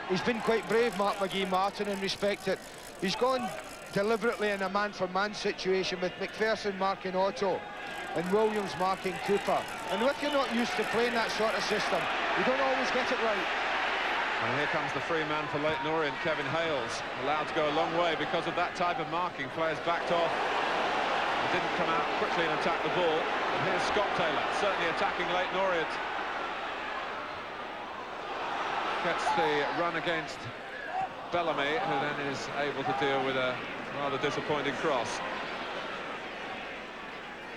He's been quite brave, Mark McGee, Martin, in respect that he's gone deliberately in a man-for-man situation with McPherson marking Otto and Williams marking Cooper. And if you're not used to playing that sort of system, you don't always get it right. And here comes the free man for Leyton Orient, Kevin Hales, allowed to go a long way because of that type of marking. Players backed off. He didn't come out quickly and attack the ball. And here's Scott Taylor, certainly attacking Leyton Orient. Gets the run against Bellamy, who then is able to deal with a rather disappointing cross.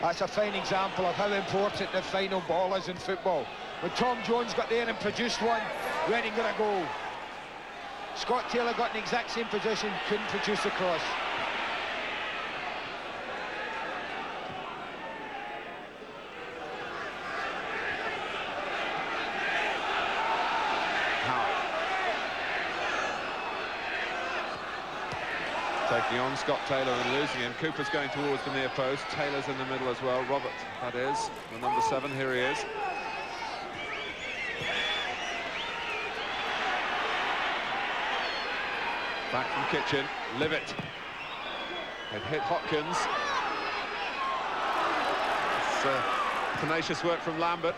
That's a fine example of how important the final ball is in football. When Tom Jones got there and produced one, Reading got a goal. Scott Taylor got in the exact same position, couldn't produce the cross. Taking on Scott Taylor and losing him. Cooper's going towards the near post. Taylor's in the middle as well. Robert, that is, the number 7. Here he is. Back from Kitchen. Livet. It hit Hopkins. It's tenacious work from Lambert.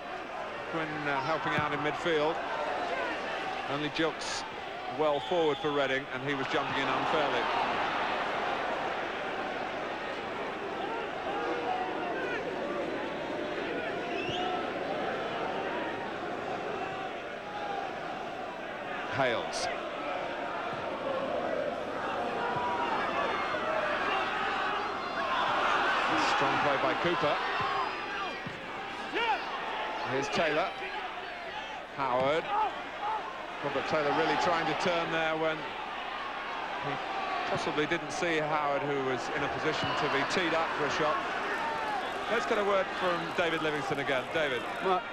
Quinn helping out in midfield. Only Gilks well forward for Reading, and he was jumping in unfairly. Hales. Strong play by Cooper. Here's Taylor. Howard. Robert Taylor really trying to turn there when he possibly didn't see Howard, who was in a position to be teed up for a shot. Let's get a word from David Livingston again. David.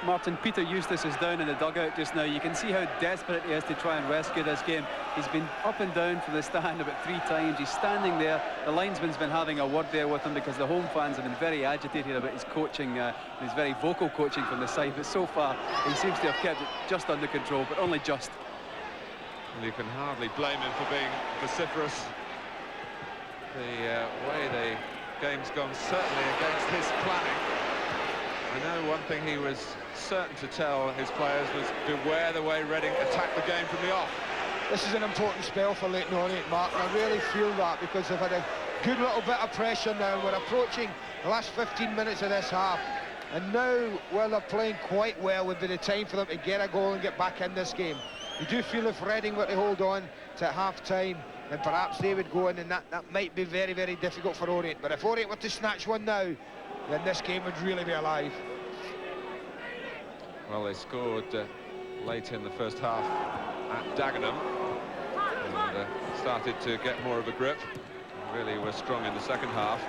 Martin, Peter Eustace is down in the dugout just now. You can see how desperate he is to try and rescue this game. He's been up and down from the stand about 3 times. He's standing there. The linesman's been having a word there with him because the home fans have been very agitated about his coaching, his very vocal coaching from the side. But so far, he seems to have kept it just under control, but only just. And you can hardly blame him for being vociferous. The way the game's gone, certainly against his planning. I know one thing he was certain to tell his players was beware the way Reading attacked the game from the off. this is an important spell for Leyton Orient, Mark, and I really feel that because they've had a good little bit of pressure now. We're approaching the last 15 minutes of this half, and now, while they're playing quite well, would be the time for them to get a goal and get back in this game. You do feel if Reading were to hold on to half-time, then perhaps they would go in, and that might be very, very difficult for Orient. But if Orient were to snatch one now, then this game would really be alive. Well, they scored late in the first half at Dagenham and started to get more of a grip. Really were strong in the second half.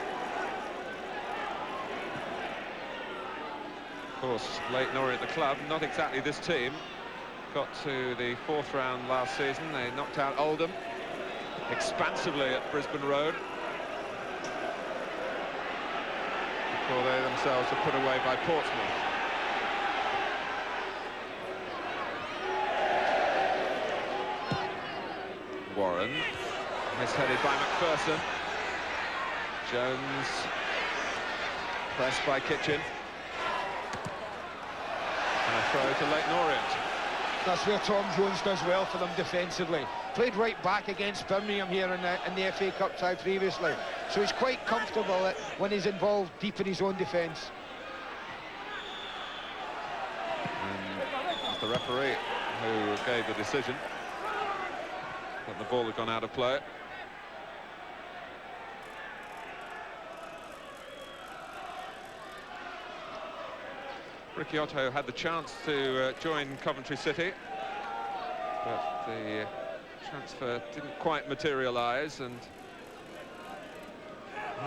Of course, Leyton Orient, the club, not exactly this team. Got to the 4th round last season. They knocked out Oldham expansively at Brisbane Road before they themselves were put away by Portsmouth. Warren, misheaded by McPherson. Jones, pressed by Kitchen. And a throw to Leyton Orient. That's where Tom Jones does well for them defensively. Played right back against Birmingham here in the FA Cup tie previously. So he's quite comfortable when he's involved deep in his own defence. And it's the referee who gave the decision that the ball had gone out of play. Ricky Otto had the chance to join Coventry City, but the transfer didn't quite materialise, and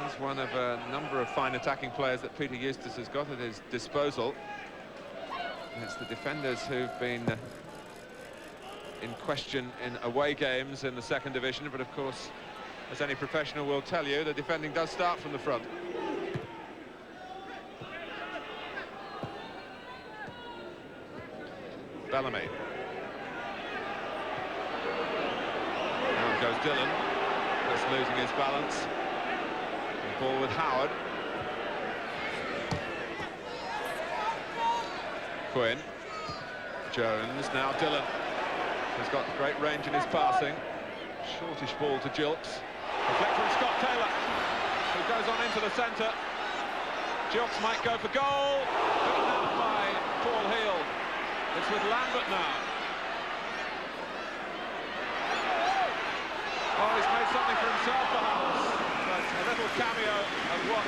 he's one of a number of fine attacking players that Peter Eustace has got at his disposal. And it's the defenders who've been in question in away games in the 2nd division, but of course, as any professional will tell you, the defending does start from the front. Bellamy. Now goes Dillon, just losing his balance. The ball with Howard. Quinn. Jones, now Dillon. He's got great range in his passing. Shortish ball to Gilks. Deflect from Scott Taylor, who goes on into the centre. Gilks might go for goal. Beaten out by Paul Heald. It's with Lambert now. Oh, he's made something for himself, perhaps. But a little cameo of what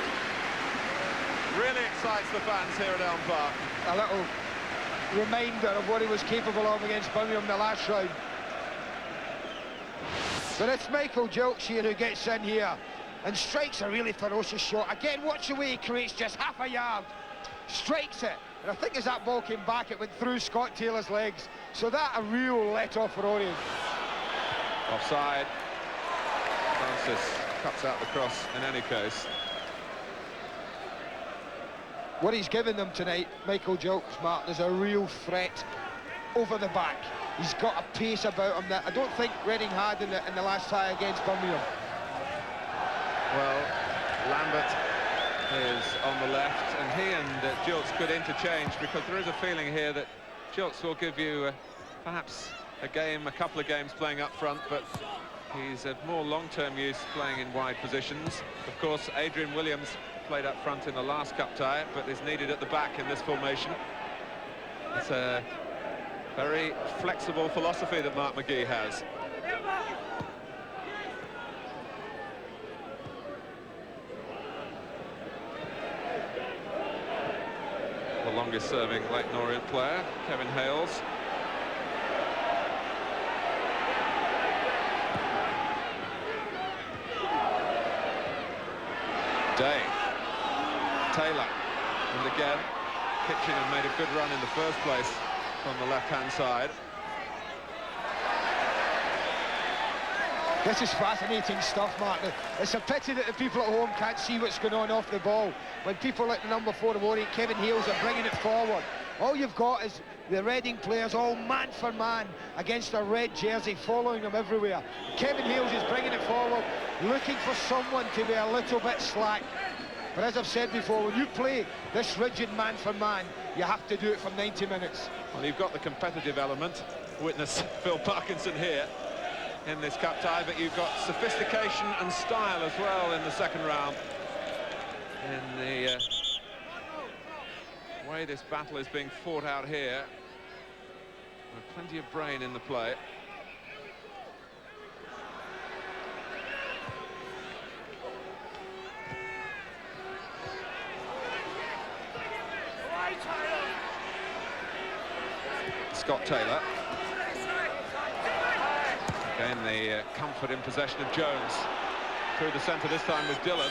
really excites the fans here at Elm Park. A little reminder of what he was capable of against Birmingham the last round. But it's Michael Gilks here who gets in here and strikes a really ferocious shot. Again, watch the way he creates just half a yard. Strikes it. And I think as that ball came back, it went through Scott Taylor's legs. So that a real let-off for Orient. Offside. Francis cuts out the cross in any case. What he's given them tonight, Michael Gilks, Martin, is a real threat over the back. He's got a pace about him that I don't think Reading had in the last tie against Birmingham. Well, Lambert is on the left, and he and Gilks could interchange, because there is a feeling here that Gilks will give you perhaps a couple of games playing up front, but he's of more long-term use playing in wide positions. Of course, Adrian Williams played up front in the last cup tie, but is needed at the back in this formation. It's a very flexible philosophy that Mark McGee has. The longest serving Leyton Orient player, Kevin Hales. Day. Taylor. And again, Kitchen had made a good run in the first place from the left-hand side. This is fascinating stuff, Martin. It's a pity that the people at home can't see what's going on off the ball. When people like the number 4 of Orient, Kevin Hales, are bringing it forward. All you've got is the Reading players all man for man against a red jersey, following them everywhere. Kevin Hales is bringing it forward, looking for someone to be a little bit slack. But as I've said before, when you play this rigid man for man, you have to do it for 90 minutes. Well, you've got the competitive element. Witness Phil Parkinson here. in this cup tie, but you've got sophistication and style as well in the second round. In the way this battle is being fought out here, with plenty of brain in the play. Scott Taylor. Again, the comfort in possession of Jones. Through the centre this time was Dillon.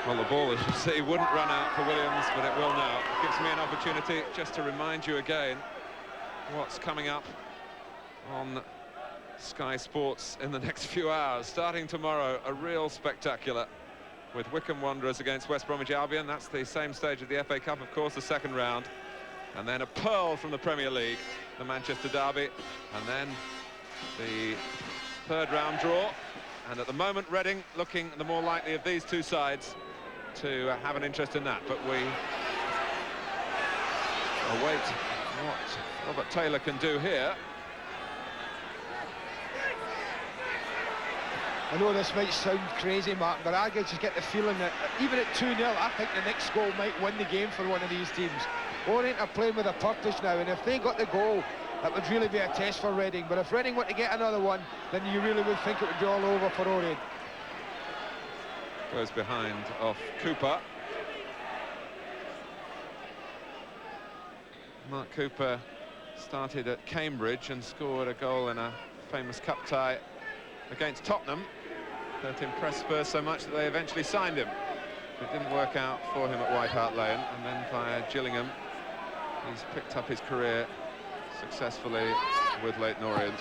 Well, the ball, as you see, wouldn't run out for Williams, but it will now. It gives me an opportunity just to remind you again what's coming up on Sky Sports in the next few hours. Starting tomorrow, a real spectacular with Wycombe Wanderers against West Bromwich Albion. That's the same stage of the FA Cup, of course, the second round. And then a pearl from the Premier League, the Manchester Derby. And then the third round draw. And at the moment, Reading looking the more likely of these two sides to have an interest in that. But we await what Robert Taylor can do here. I know this might sound crazy, Mark, but I just get the feeling that even at 2-0, I think the next goal might win the game for one of these teams. Orient are playing with a purpose now, and if they got the goal, that would really be a test for Reading. But if Reading were to get another one, then you really would think it would be all over for Orient. Goes behind off Cooper. Mark Cooper started at Cambridge and scored a goal in a famous cup tie against Tottenham that impressed Spurs so much that they eventually signed him. It didn't work out for him at White Hart Lane, and then via Gillingham he's picked up his career successfully with Leyton Orient.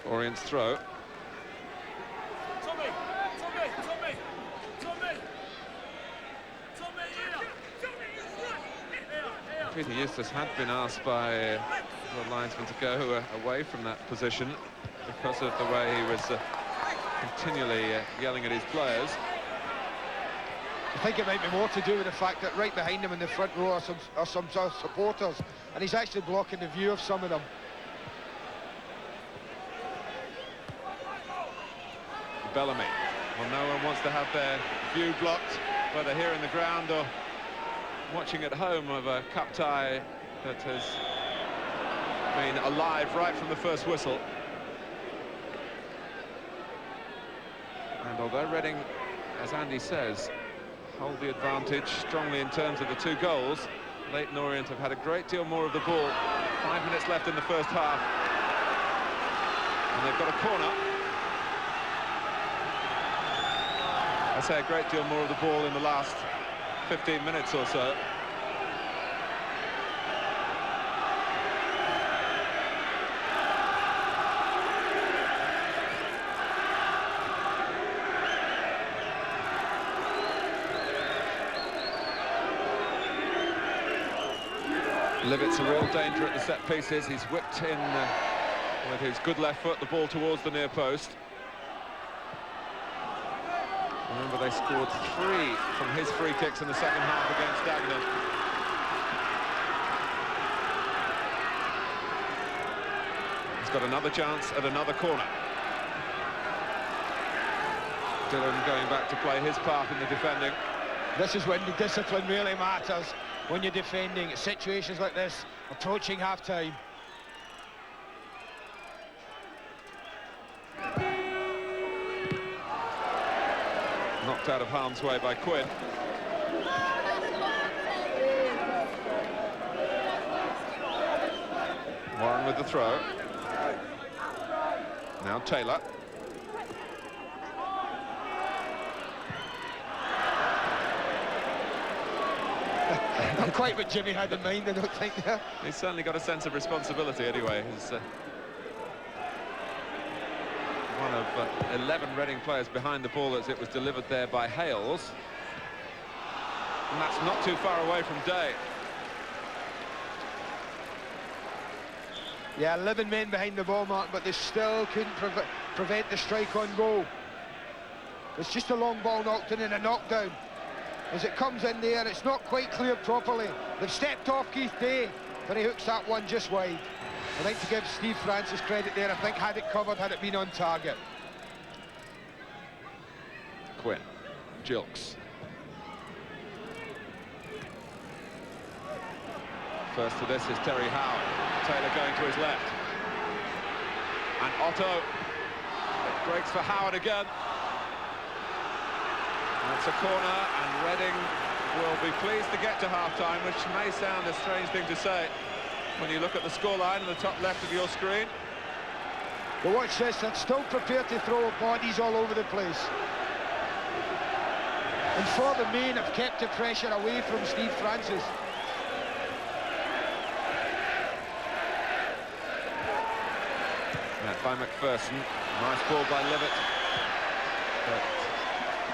Orient's throw. Peter Eustace had been asked by the linesman to go away from that position because of the way he was continually yelling at his players. I think it might be more to do with the fact that right behind him in the front row are some supporters, and he's actually blocking the view of some of them. Bellamy. Well, no one wants to have their view blocked, whether here in the ground or watching at home, of a cup tie that has been alive right from the first whistle. And although Reading, as Andy says, hold the advantage strongly in terms of the two goals, Leyton Orient have had a great deal more of the ball. 5 minutes left in the first half. And they've got a corner. I say a great deal more of the ball in the last 15 minutes or so. Livett's a real danger at the set pieces. He's whipped in with his good left foot the ball towards the near post. Remember, they scored 3 from his free kicks in the second half against Dagenham. He's got another chance at another corner. Dillon going back to play his part in the defending. This is when the discipline really matters, when you're defending situations like this, approaching half-time. Knocked out of harm's way by Quinn. Warren with the throw. Now Taylor. Not quite what Jimmy had in mind, I don't think. He's certainly got a sense of responsibility anyway. one of 11 Reading players behind the ball as it was delivered there by Hales. And that's not too far away from Day. Yeah, 11 men behind the ball, Mark, but they still couldn't prevent the strike on goal. It's just a long ball knocked in and a knockdown. As it comes in there, it's not quite cleared properly. They've stepped off Keith Day, but he hooks that one just wide. I think to give Steve Francis credit there, I think had it covered, had it been on target. Quinn, Gilks. First to this is Terry Howe. Taylor going to his left. And Otto. It breaks for Howard again. That's a corner, and Reading will be pleased to get to half-time, which may sound a strange thing to say when you look at the scoreline on the top left of your screen. But watch this, they're still prepared to throw bodies all over the place. And for the main, have kept the pressure away from Steve Francis. Yeah, by McPherson. Nice ball by Livett. But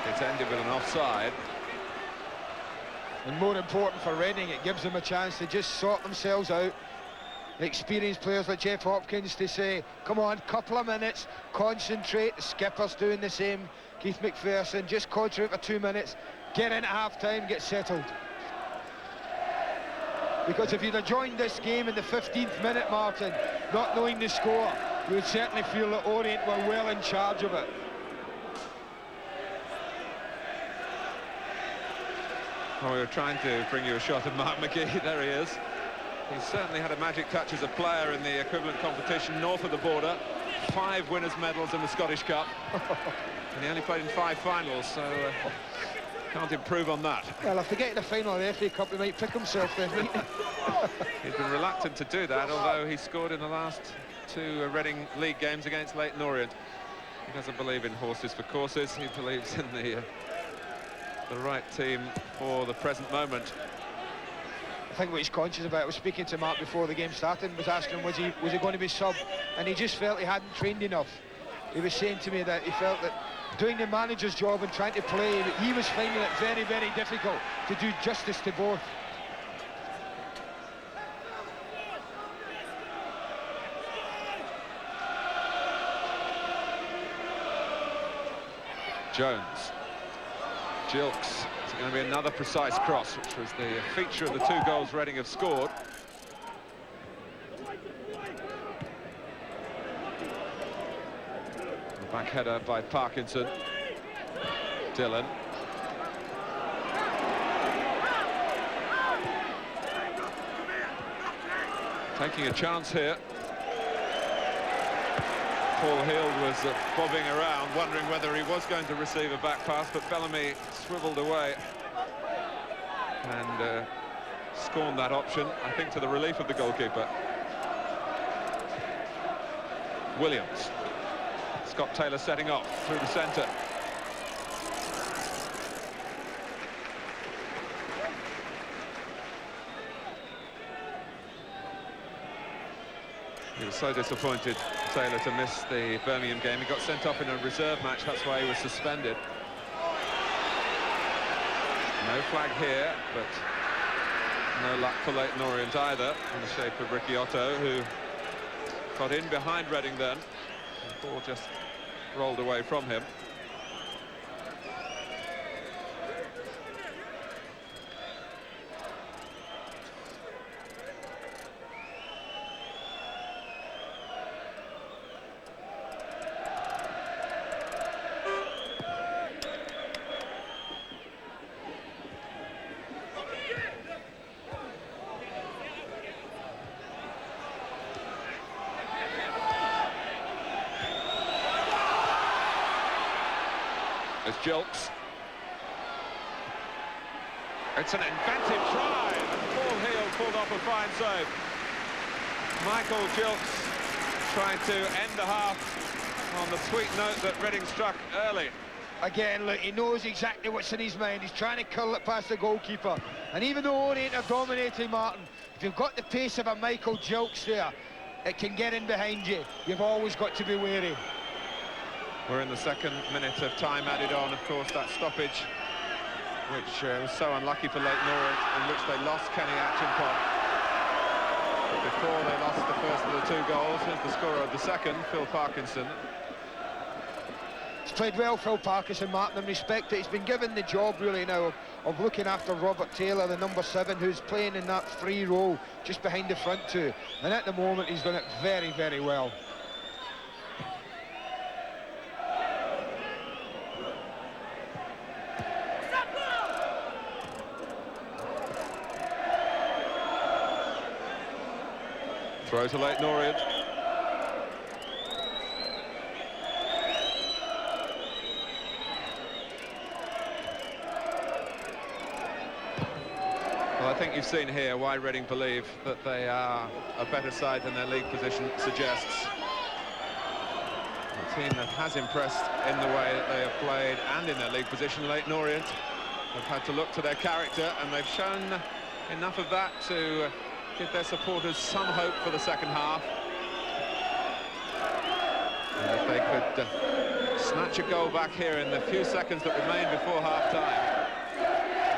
it's ended with an offside. And more important for Reading, it gives them a chance to just sort themselves out. The experienced players like Jeff Hopkins to say, come on, couple of minutes, concentrate. The skipper's doing the same. Keith McPherson, just concentrate for 2 minutes, get in at half-time, get settled. Because if you'd have joined this game in the 15th minute, Martin, not knowing the score, you would certainly feel that Orient were well in charge of it. Well, we were trying to bring you a shot of Mark McGee. There he is. He's certainly had a magic touch as a player in the equivalent competition north of the border. 5 winners' medals in the Scottish Cup. And he only played in 5 finals, so can't improve on that. Well, if they get to the final of the FA Cup, he might pick himself then, mightn't he? He's been reluctant to do that, although he scored in the last 2 Reading League games against Leyton Orient. He doesn't believe in horses for courses. He believes in the right team for the present moment. I think what he's conscious about, I was speaking to Mark before the game started, was asking him was he going to be sub, and he just felt he hadn't trained enough. He was saying to me that he felt that doing the manager's job and trying to play, he was finding it very, very difficult to do justice to both. Jones. Gilks. It's going to be another precise cross, which was the feature of the 2 goals Reading have scored. Back header by Parkinson. Dillon. Taking a chance here. Paul Hill was bobbing around, wondering whether he was going to receive a back pass, but Bellamy swiveled away and scorned that option, I think to the relief of the goalkeeper. Williams. Scott Taylor setting off through the centre. He was so disappointed, Taylor, to miss the Birmingham game. He got sent off in a reserve match, that's why he was suspended. No flag here, but no luck for Leyton Orient either, in the shape of Ricky Otto, who got in behind Reading then. The ball just rolled away from him. Gilks. It's an inventive try, and Paul Hill pulled off a fine save. Michael Gilks trying to end the half on the sweet note that Reading struck early. Again, look, he knows exactly what's in his mind. He's trying to curl it past the goalkeeper. And even though Orient are dominating, Martin, if you've got the pace of a Michael Gilks there, it can get in behind you. You've always got to be wary. We're in the second minute of time added on, of course, that stoppage, which was so unlucky for Leyton Orient, in which they lost Kenny Acheampong. Before they lost the first of the 2 goals, here's the scorer of the second, Phil Parkinson. He's played well, Phil Parkinson, Martin, and respect it. He's been given the job, really, now of looking after Robert Taylor, the number 7, who's playing in that free role just behind the front 2. And at the moment, he's done it very, very well. Throw to Leyton Orient. Well, I think you've seen here why Reading believe that they are a better side than their league position suggests. A team that has impressed in the way that they have played and in their league position, Leyton Orient, have had to look to their character, and they've shown enough of that to give their supporters some hope for the second half. And if they could snatch a goal back here in the few seconds that remain before half-time,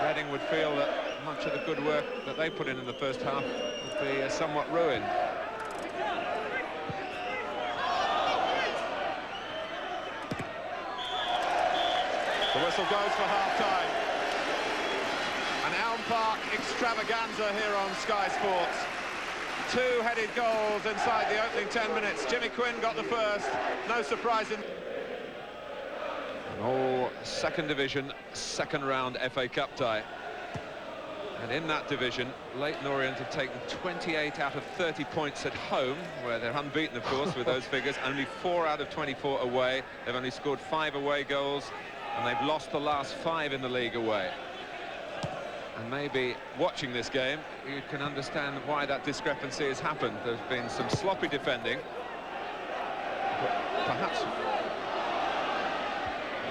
Reading would feel that much of the good work that they put in the first half would be somewhat ruined. The whistle goes for half-time. An Elm Park extravaganza here on Sky Sports. 2 headed goals inside the opening 10 minutes. Jimmy Quinn got the first, no surprise in... An all second division, second round FA Cup tie. And in that division, Leyton Orient have taken 28 out of 30 points at home, where they're unbeaten, of course, with those figures. Only 4 out of 24 away. They've only scored 5 away goals, and they've lost the last 5 in the league away. And maybe watching this game, you can understand why that discrepancy has happened. There's been some sloppy defending. But perhaps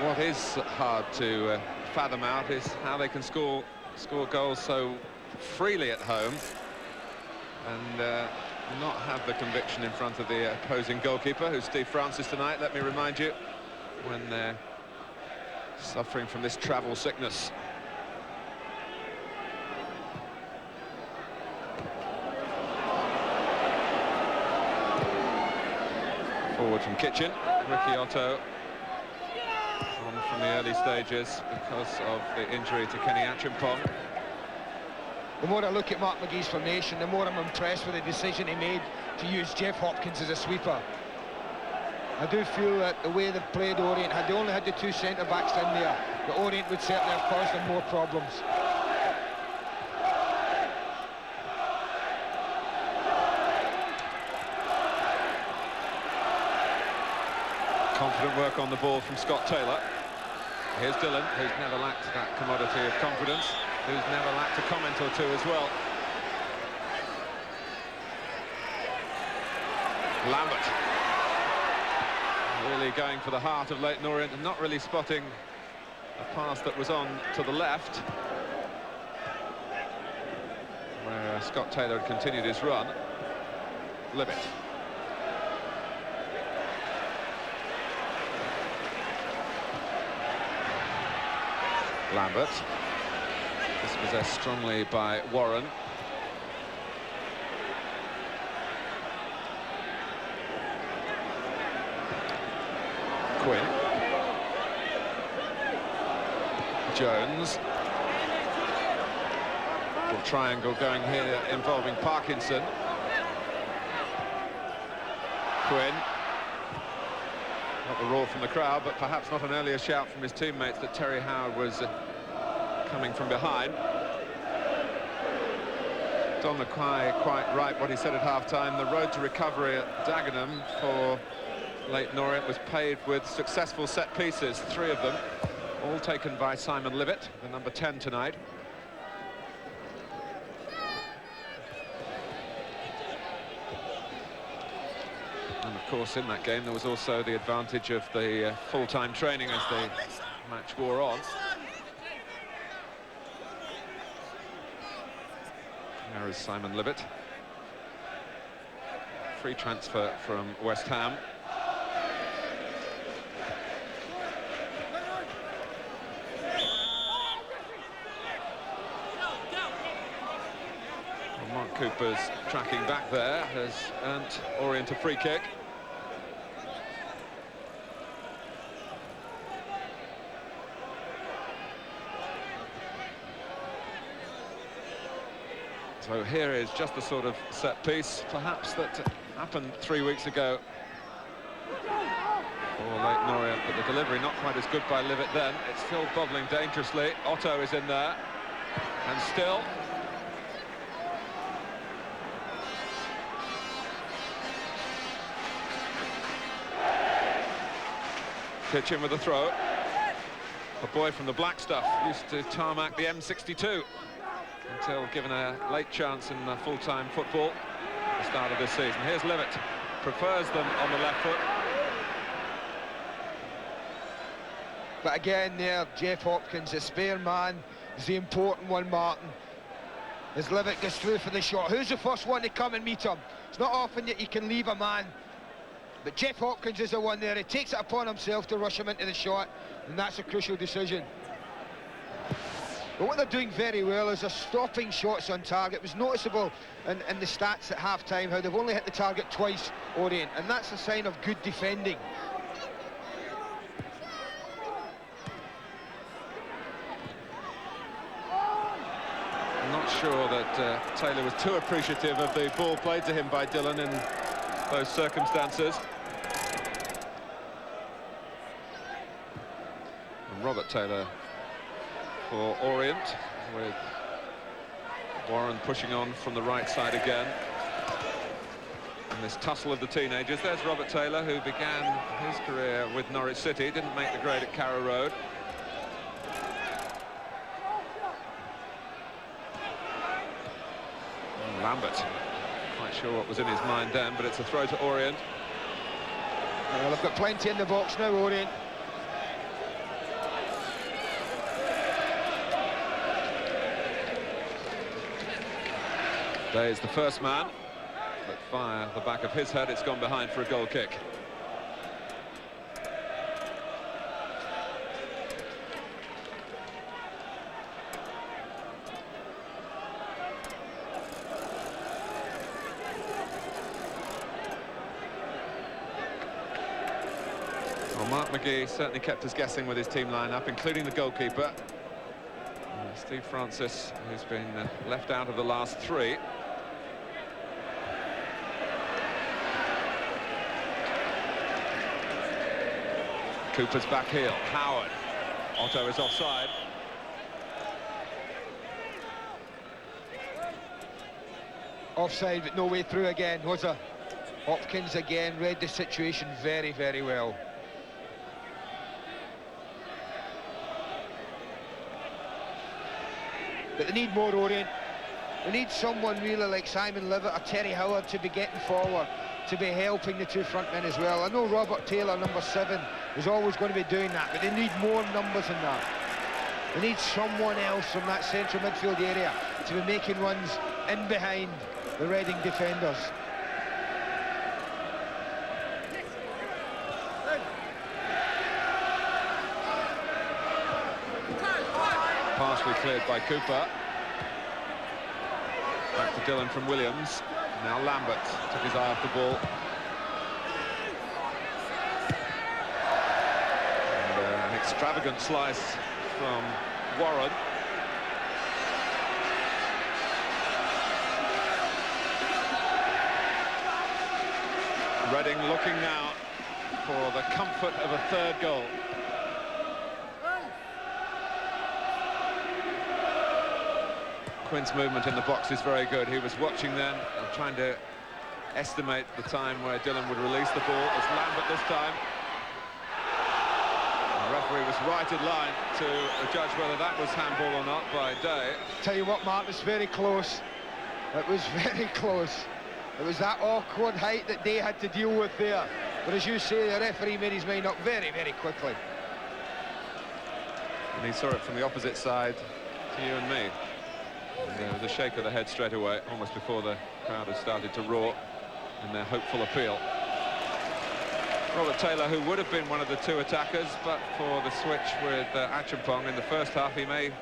what is hard to fathom out is how they can score goals so freely at home and not have the conviction in front of the opposing goalkeeper, who's Steve Francis tonight, let me remind you, when they're suffering from this travel sickness. Forward from Kitchen, Ricky Otto on from the early stages because of the injury to Kenny Acheampong. The more I look at Mark McGee's formation, the more I'm impressed with the decision he made to use Jeff Hopkins as a sweeper. I do feel that the way they've played Orient, had they only had the 2 centre-backs in there, the Orient would certainly have caused them more problems. Confident work on the ball from Scott Taylor. Here's Dillon, who's never lacked that commodity of confidence, who's never lacked a comment or 2 as well. Lambert. Really going for the heart of Leyton Orient and not really spotting a pass that was on to the left, where Scott Taylor had continued his run. Libet. Lambert. Dispossessed strongly by Warren. Quinn. Jones. Little triangle going here involving Parkinson. Quinn. Not the roar from the crowd, but perhaps not an earlier shout from his teammates that Terry Howard was coming from behind. Don Mackay quite right what he said at half-time. The road to recovery at Dagenham for Leyton Orient was paved with successful set pieces, 3 of them, all taken by Simon Libet, the number 10 tonight. And of course in that game there was also the advantage of the full-time training as the match wore on. There is Simon Libet. Free transfer from West Ham. Mark Cooper's tracking back there has earned Orient a free kick. So here is just the sort of set piece, perhaps, that happened 3 weeks ago for Leyton Orient, but the delivery not quite as good by Livet then. It's still bubbling dangerously. Otto is in there, and still. Pitch in with a throw. A boy from the black stuff used to tarmac the M62 until given a late chance in full-time football at the start of this season. Here's Livet, prefers them on the left foot. But again there, Jeff Hopkins, the spare man, is the important one, Martin. As Livet gets through for the shot, who's the first one to come and meet him? It's not often that you can leave a man, but Jeff Hopkins is the one there. He takes it upon himself to rush him into the shot, and that's a crucial decision. But what they're doing very well is they're stopping shots on target. It was noticeable in the stats at half-time how they've only hit the target twice, Orient, and that's a sign of good defending. I'm not sure that Taylor was too appreciative of the ball played to him by Dillon in those circumstances. And Robert Taylor for Orient, with Warren pushing on from the right side again. And this tussle of the teenagers. There's Robert Taylor, who began his career with Norwich City, didn't make the grade at Carrow Road. And Lambert, quite sure what was in his mind then, but it's a throw to Orient. Well, they've got plenty in the box now, Orient. There's the first man, but via the back of his head, it's gone behind for a goal kick. Well, Mark McGee certainly kept us guessing with his team lineup, including the goalkeeper. Steve Francis, who's been left out of the last three. Cooper's back heel. Howard. Otto is offside. Offside, but no way through again, was there? Hopkins again read the situation very, very well. But they need more, Orient. They need someone really like Simon Livet or Terry Howard to be getting forward, to be helping the two front men as well. I know Robert Taylor, number 7, is always going to be doing that, but they need more numbers than that. They need someone else from that central midfield area to be making runs in behind the Reading defenders. Partially cleared by Cooper. Back to Dillon from Williams. Now Lambert took his eye off the ball. And an extravagant slice from Warren. Reading looking now for the comfort of a third goal. Quint's movement in the box is very good. He was watching then, trying to estimate the time where Dillon would release the ball. It's Lambert this time. The referee was right in line to judge whether that was handball or not by Day. Tell you what, Mark, it was very close. It was very close. It was that awkward height that Day had to deal with there. But as you say, the referee made his mind up very, very quickly. And he saw it from the opposite side to you and me. And there was a shake of the head straight away, almost before the crowd had started to roar in their hopeful appeal. Robert Taylor, who would have been one of the two attackers, but for the switch with Acheampong in the first half, he may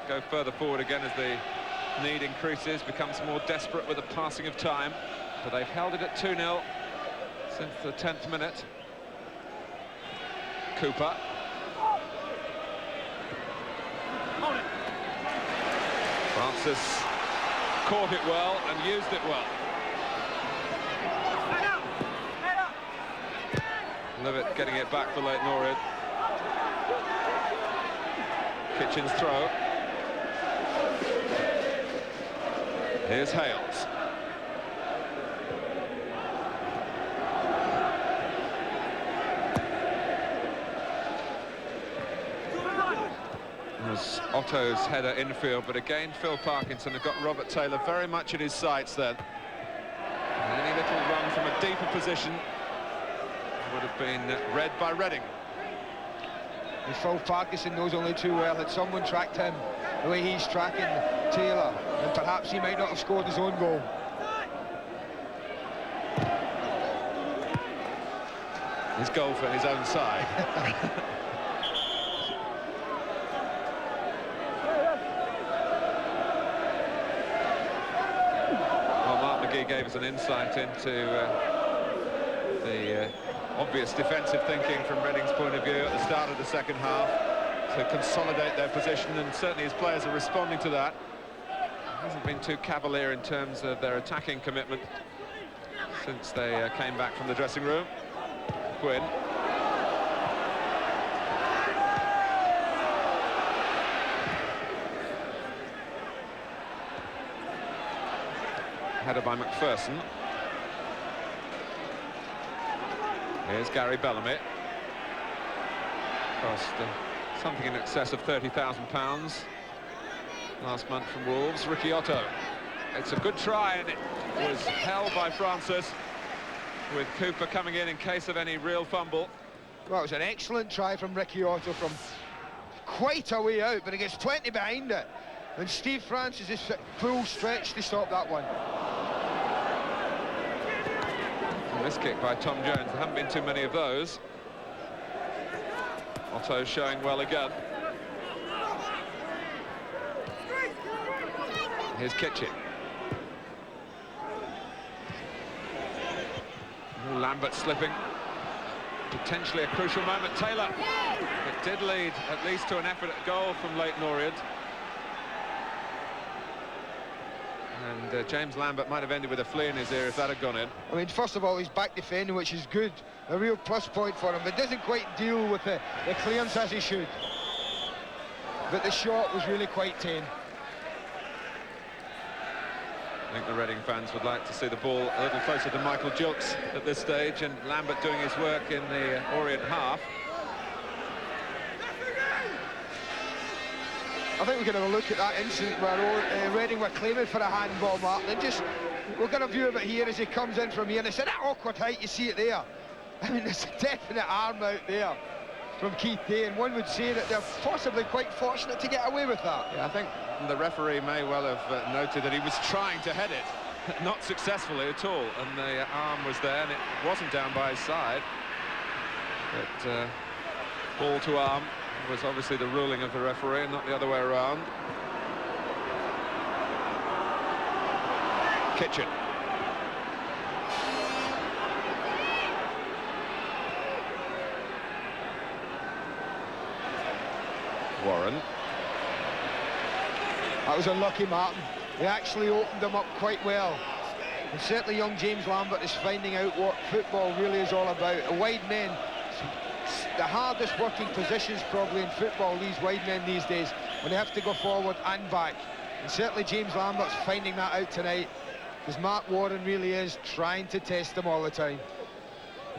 go further forward again as the need increases, becomes more desperate with the passing of time. But they've held it at 2-0 since the 10th minute. Cooper. Francis caught it well and used it well. Levitt getting it back for Leyton Orient. Kitchen's throw. Here's Hales. Was Otto's header infield, but again Phil Parkinson had got Robert Taylor very much in his sights then. And any little run from a deeper position would have been read by Reading. And Phil Parkinson knows only too well that someone tracked him the way he's tracking Taylor, and perhaps he might not have scored his own goal. His goal for his own side. Well, Mark McGee gave us an insight into the obvious defensive thinking from Reading's point of view at the start of the second half to consolidate their position, and certainly his players are responding to that. Hasn't been too cavalier in terms of their attacking commitment since they came back from the dressing room. Quinn. Header by McPherson. Here's Gary Bellamy. Cost something in excess of £30,000 last month from Wolves. Ricky Otto. It's a good try, and it was held by Francis, with Cooper coming in case of any real fumble. Well, it was an excellent try from Ricky Otto from quite a way out, but he gets 20 behind it. And Steve Francis is full stretch to stop that one. And this kick by Tom Jones, there haven't been too many of those. Otto showing well again. Here's Kitchen. Lambert slipping. Potentially a crucial moment. Taylor. It did lead at least to an effort at goal from Leyton Orient. And James Lambert might have ended with a flea in his ear if that had gone in. I mean, first of all, he's back defending, which is good. A real plus point for him, but doesn't quite deal with the clearance as he should. But the shot was really quite tame. I think the Reading fans would like to see the ball a little closer to Michael Jukes at this stage, and Lambert doing his work in the Orient half. I think we're going to have a look at that incident where Reading were claiming for a handball, Martin, and just we'll get a view of it here as he comes in from here, and it's at that awkward height, you see it there. I mean, there's a definite arm out there from Keith Day, and one would say that they're possibly quite fortunate to get away with that. Yeah, I think the referee may well have noted that he was trying to head it, not successfully at all, and the arm was there, and it wasn't down by his side. But ball to arm was obviously the ruling of the referee, not the other way around. Kitchen. Warren. That was unlucky, Martin. They actually opened them up quite well. And certainly young James Lambert is finding out what football really is all about. A wide men, the hardest working positions probably in football, these wide men these days, when they have to go forward and back. And certainly James Lambert's finding that out tonight, because Mark Warren really is trying to test them all the time.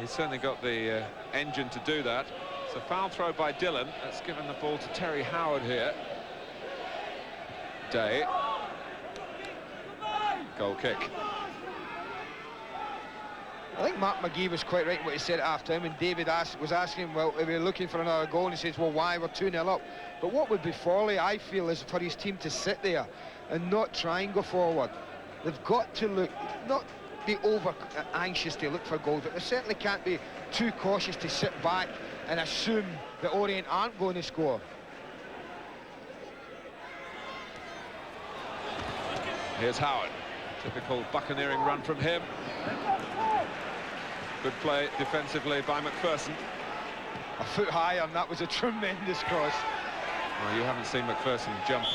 He's certainly got the engine to do that. It's a foul throw by Dillon. That's given the ball to Terry Howard here. Day. Goal kick. I think Mark McGee was quite right in what he said at half-time, and David was asking him, well, if we're looking for another goal, and he says, well, why? We're 2-0 up. But what would be folly, I feel, is for his team to sit there and not try and go forward. They've got to look, not be over anxious to look for goals, but they certainly can't be too cautious to sit back and assume that Orient aren't going to score. Here's Howard. Typical buccaneering run from him. Good play defensively by McPherson. A foot higher, and that was a tremendous cross. Well, you haven't seen McPherson jump.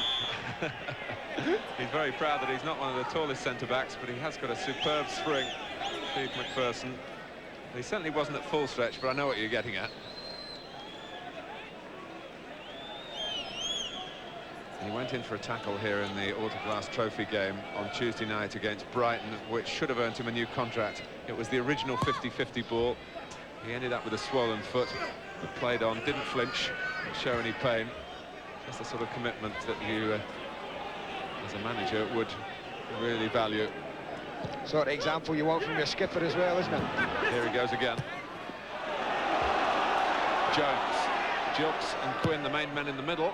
He's very proud that he's not one of the tallest centre-backs, but he has got a superb spring, Steve McPherson. He certainly wasn't at full stretch, but I know what you're getting at. He went in for a tackle here in the Autoglass Trophy game on Tuesday night against Brighton, which should have earned him a new contract. It was the original 50-50 ball. He ended up with a swollen foot, but played on, didn't flinch, didn't show any pain. That's the sort of commitment that you, as a manager, would really value. Sort of example you want from your skipper as well, isn't it? Here he goes again. Jones, Gilks and Quinn, the main men in the middle.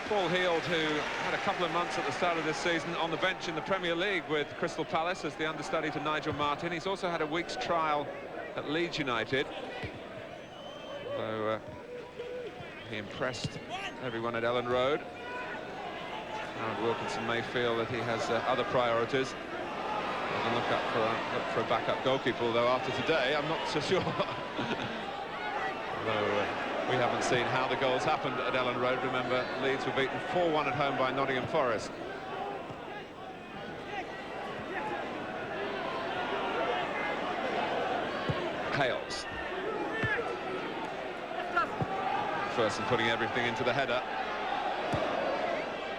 Paul Heald, who had a couple of months at the start of this season on the bench in the Premier League with Crystal Palace as the understudy to Nigel Martin. He's also had a week's trial at Leeds United. So he impressed everyone at Ellen Road. Howard Wilkinson may feel that he has other priorities. Doesn't look for a backup goalkeeper, although after today, I'm not so sure. Although we haven't seen how the goals happened at Ellen Road. Remember, Leeds were beaten 4-1 at home by Nottingham Forest. Hales. First and putting everything into the header.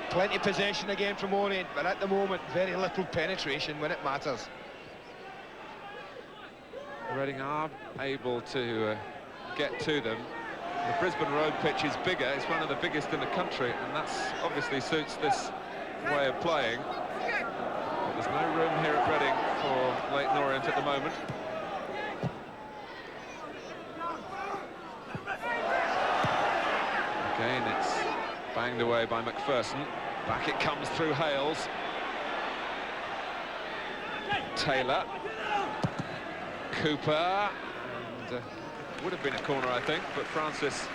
Plenty of possession again from Orient, but at the moment, very little penetration when it matters. Reading are able to get to them. The Brisbane Road pitch is bigger. It's one of the biggest in the country, and that obviously suits this way of playing. But there's no room here at Reading for Leyton Orient at the moment. Again, it's banged away by McPherson. Back it comes through Hales. Taylor. Cooper. And would have been a corner, I think, but Francis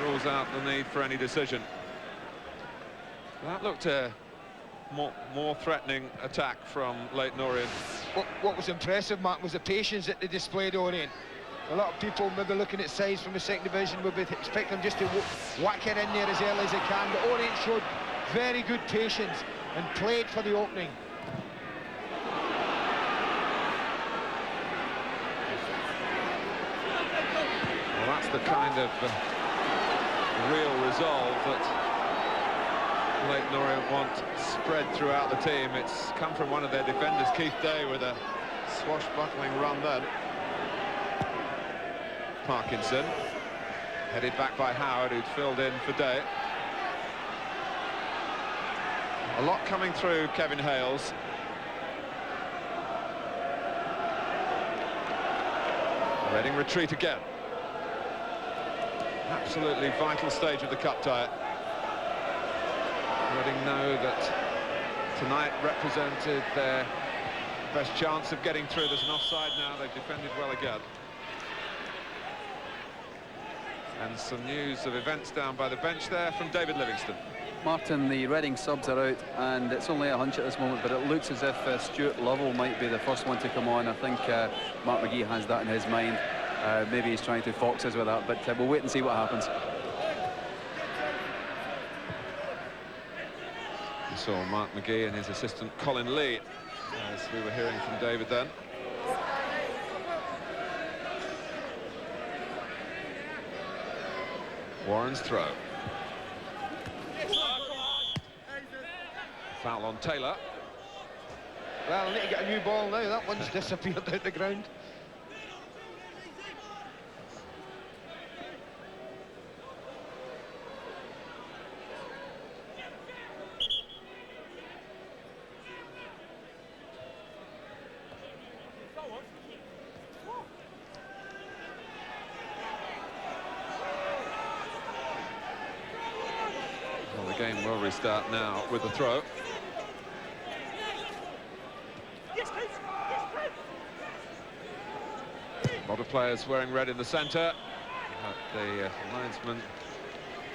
rules out the need for any decision. That looked a more threatening attack from Leyton Orient. What was impressive, Mark, was the patience that they displayed, Orient. A lot of people maybe looking at sides from the second division would be expecting them just to whack it in there as early as they can, but Orient showed very good patience and played for the opening. Well, that's the kind of real resolve that Leyton Orient want spread throughout the team. It's come from one of their defenders, Keith Day, with a swashbuckling run then. Parkinson, headed back by Howard, who'd filled in for Day. A lot coming through Kevin Hales. Reading retreat again. Absolutely vital stage of the cup tie. Reading know that tonight represented their best chance of getting through. There's an offside now. They've defended well again. And some news of events down by the bench there from David Livingston. Martin, the Reading subs are out, and it's only a hunch at this moment, but it looks as if Stuart Lovell might be the first one to come on. I think Mark McGee has that in his mind. Maybe he's trying to fox us with that, but we'll wait and see what happens. You saw Mark McGee and his assistant Colin Lee, as we were hearing from David then. Warren's throw. Foul on Taylor. Well, I need to get a new ball now. That one's disappeared out the ground. Well, the game will restart now with the throw. A lot of players wearing red in the centre. The linesman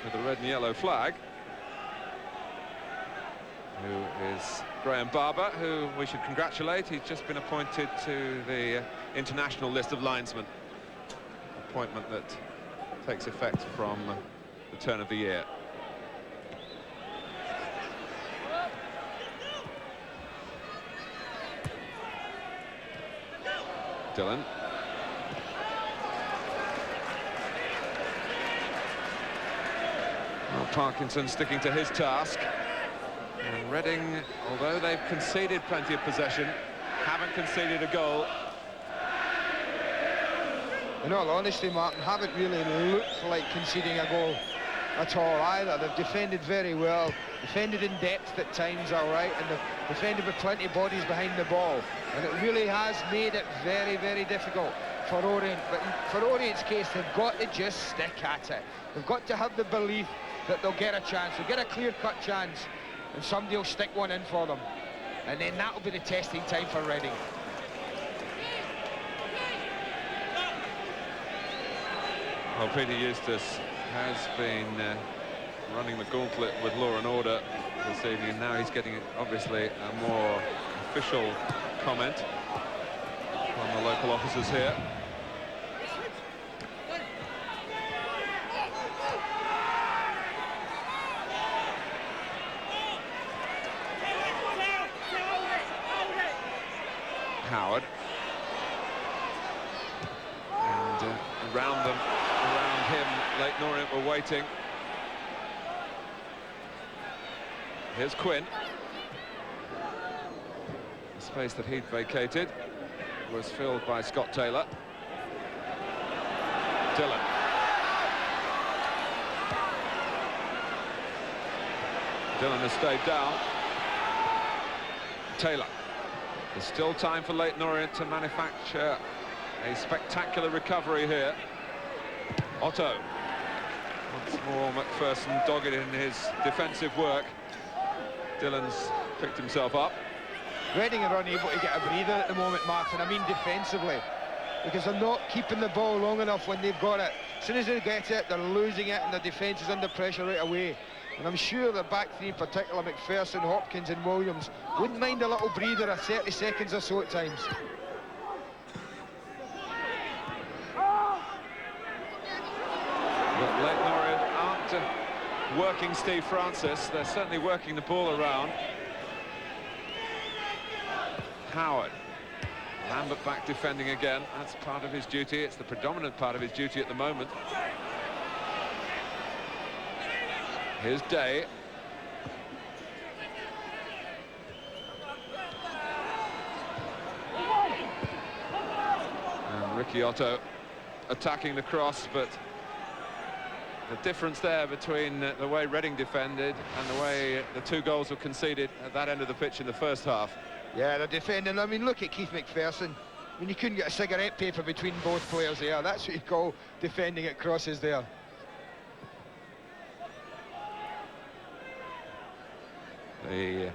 with the red and yellow flag. who is Graham Barber, who we should congratulate. He's just been appointed to the international list of linesmen. Appointment that takes effect from the turn of the year. Dillon. Well, Parkinson sticking to his task. And Reading, although they've conceded plenty of possession, haven't conceded a goal. In all honesty, Martin, haven't really looked like conceding a goal at all either. They've defended very well, defended in depth at times, all right, and they've defended with plenty of bodies behind the ball. And it really has made it very, very difficult for Orient. But for Orient's case, they've got to just stick at it. They've got to have the belief that they'll get a chance, they'll get a clear-cut chance, and somebody will stick one in for them. And then that'll be the testing time for Reading. Well, Peter Eustace has been running the gauntlet with law and order this evening, and now he's getting, obviously, a more official comment from the local officers here. Howard. And around him, Leyton Orient were waiting. Here's Quinn. The space that he'd vacated was filled by Scott Taylor. Dillon. Dillon has stayed down. Taylor. There's still time for Leyton Orient to manufacture a spectacular recovery here. Otto. Once more, McPherson dogged in his defensive work. Dillon's picked himself up. Reading are unable to get a breather at the moment, Martin. I mean defensively, because they're not keeping the ball long enough when they've got it. As soon as they get it, they're losing it, and their defence is under pressure right away. And I'm sure the back three in particular, McPherson, Hopkins and Williams, wouldn't mind a little breather of 30 seconds or so at times. But Leyton Orient aren't working Steve Francis. They're certainly working the ball around. Howard. Lambert back defending again. That's part of his duty. It's the predominant part of his duty at the moment. Here's Day. And Ricky Otto attacking the cross, but the difference there between the way Reading defended and the way the two goals were conceded at that end of the pitch in the first half. Yeah, they're defending. I mean, look at Keith McPherson. I mean, you couldn't get a cigarette paper between both players there. That's what you call defending at crosses there. The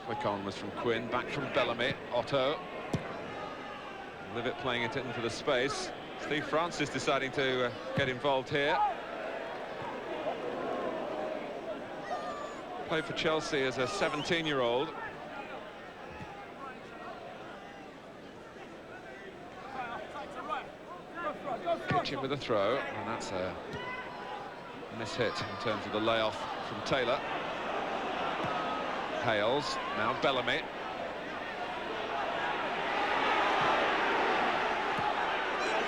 flick on was from Quinn, back from Bellamy. Otto. Livet playing it into the space. Steve Francis deciding to get involved here. Played for Chelsea as a 17-year-old. Kitchen with a throw, and that's a mishit in terms of the layoff from Taylor. Hales, now Bellamy.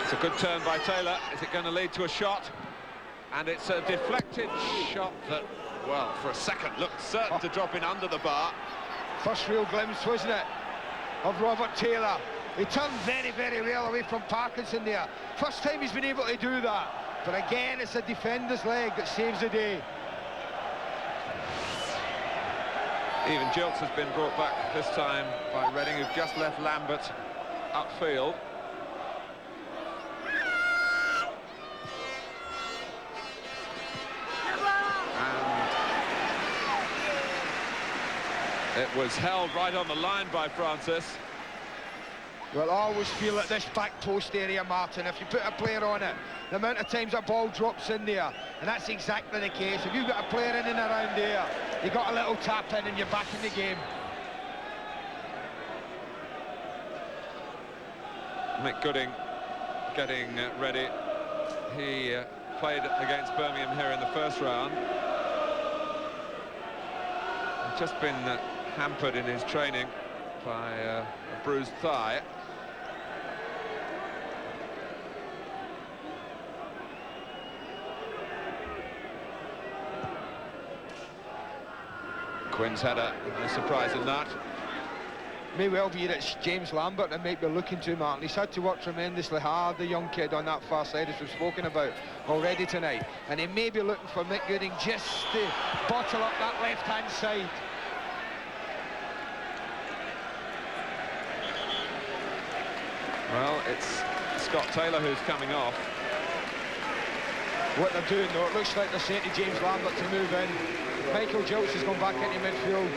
It's a good turn by Taylor. Is it going to lead to a shot? And it's a deflected shot that, well, for a second looked certain to drop in under the bar. First real glimpse, wasn't it, of Robert Taylor. He turned very, very well away from Parkinson there. First time he's been able to do that. But again, it's a defender's leg that saves the day. Even Jilts has been brought back this time by Reading, who've just left Lambert upfield. And it was held right on the line by Francis. Well, I always feel at this back post area, Martin, if you put a player on it, the amount of times that ball drops in there, and that's exactly the case. If you've got a player in and around there, You got a little tap in and you're back in the game. Mick Gooding getting ready. He played against Birmingham here in the first round. He's just been hampered in his training by a bruised thigh. Quinn's header, no surprise in that. May well be that it's James Lambert that might be looking to Martin. He's had to work tremendously hard, the young kid on that far side, as we've spoken about already tonight. And he may be looking for Mick Gooding just to bottle up that left-hand side. Well, it's Scott Taylor who's coming off. What they're doing, though, it looks like they're saying to James Lambert to move in. Michael Gilks has gone back into midfield.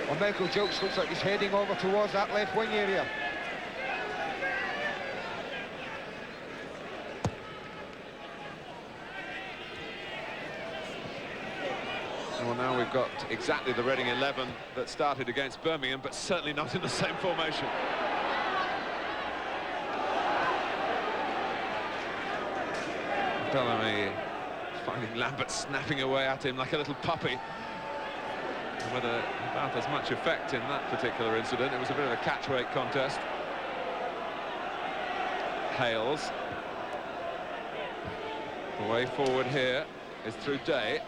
Well, Michael Gilks looks like he's heading over towards that left wing area. Well, now we've got exactly the Reading 11 that started against Birmingham, but certainly not in the same formation. Bellamy finding Lambert snapping away at him like a little puppy. With about as much effect in that particular incident. It was a bit of a catch-weight contest. Hales. The way forward here is through Day.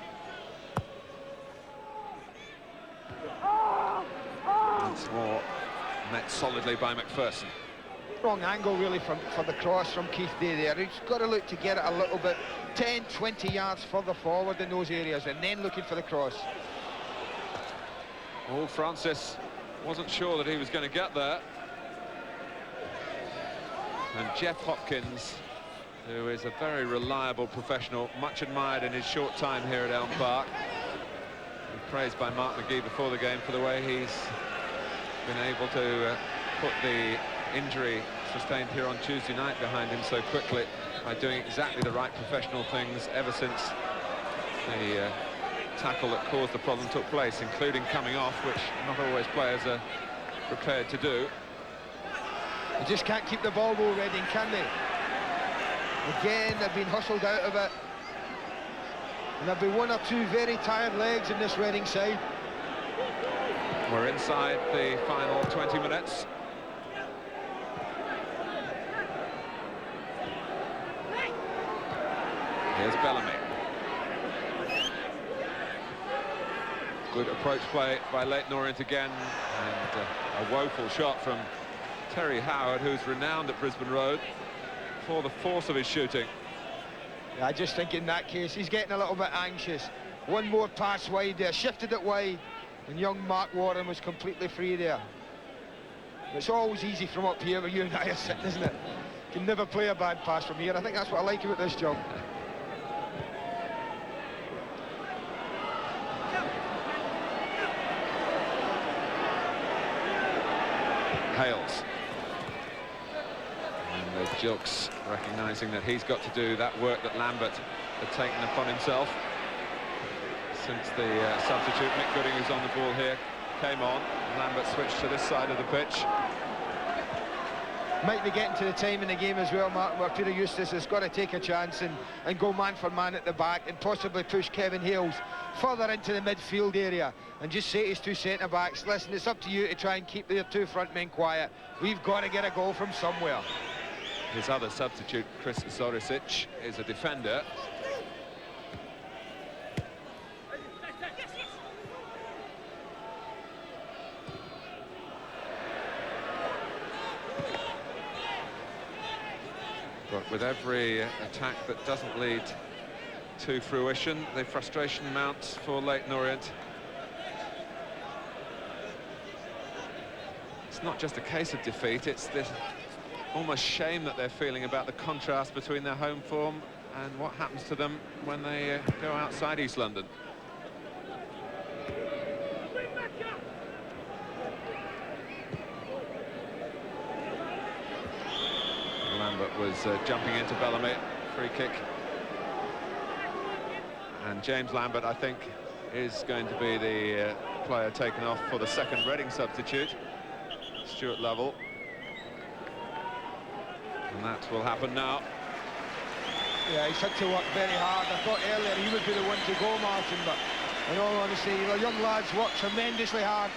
Once more met solidly by McPherson. Wrong angle really for the cross from Keith Day there. He's got to look to get it a little bit 10, 20 yards further forward in those areas and then looking for the cross. Oh, Francis wasn't sure that he was going to get there. And Jeff Hopkins, who is a very reliable professional, much admired in his short time here at Elm Park. And praised by Mark McGee before the game for the way he's been able to put the injury sustained here on Tuesday night behind him so quickly by doing exactly the right professional things ever since the tackle that caused the problem took place, including coming off, which not always players are prepared to do. They just can't keep the ball though, Reading, can they? Again, they've been hustled out of it. And there'll be one or two very tired legs in this Reading side. We're inside the final 20 minutes. Here's Bellamy. Good approach play by Leyton Orient again, and a woeful shot from Terry Howard, who's renowned at Brisbane Road for the force of his shooting. Yeah, I just think in that case he's getting a little bit anxious. One more pass wide there, shifted it wide, and young Mark Warren was completely free there. It's always easy from up here where you and I are sitting, isn't it? You can never play a bad pass from here. I think that's what I like about this job. Hales. And there's Gilks recognising that he's got to do that work that Lambert had taken upon himself since the substitute Mick Gooding, who's on the ball here, came on. Lambert switched to this side of the pitch. Might be getting to the time in the game as well, Martin, where Peter Eustace has got to take a chance and go man for man at the back and possibly push Kevin Hales further into the midfield area and just say to his two centre-backs, listen, it's up to you to try and keep their two front men quiet. We've got to get a goal from somewhere. His other substitute, Chris Zorisic, is a defender. But with every attack that doesn't lead to fruition, the frustration mounts for Leyton Orient. It's not just a case of defeat, it's this almost shame that they're feeling about the contrast between their home form and what happens to them when they go outside East London. Lambert was jumping into Bellamy, free kick. And James Lambert, I think, is going to be the player taken off for the second Reading substitute, Stuart Lovell. And that will happen now. Yeah, he's had to work very hard. I thought earlier he would be the one to go, Martin, but in all honesty, the young lads work tremendously hard.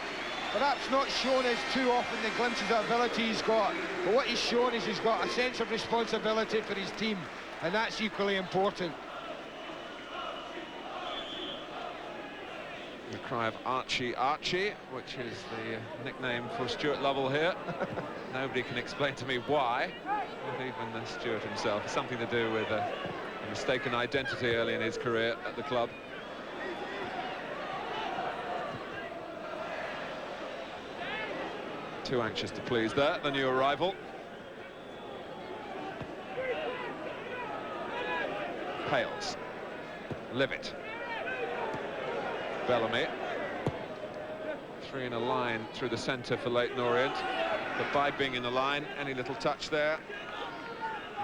Perhaps not shown us too often the glimpses of ability he's got, but what he's shown is he's got a sense of responsibility for his team, and that's equally important. The cry of Archie, Archie, which is the nickname for Stuart Lovell here. Nobody can explain to me why, not even Stuart himself. It's something to do with a mistaken identity early in his career at the club. Too anxious to please there, the new arrival. Hales. Levitt. Bellamy. Three in a line through the centre for Leyton Orient. But by being in the line, any little touch there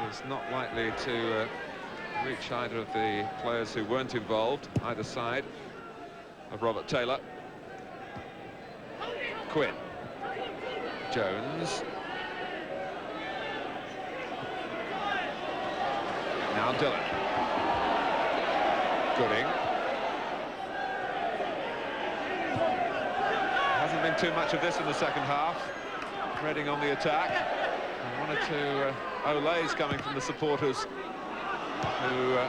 is not likely to reach either of the players who weren't involved, either side of Robert Taylor. Quinn. Jones. Now Dillon. Gooding. Hasn't been too much of this in the second half. Reading on the attack. And one or two olays coming from the supporters who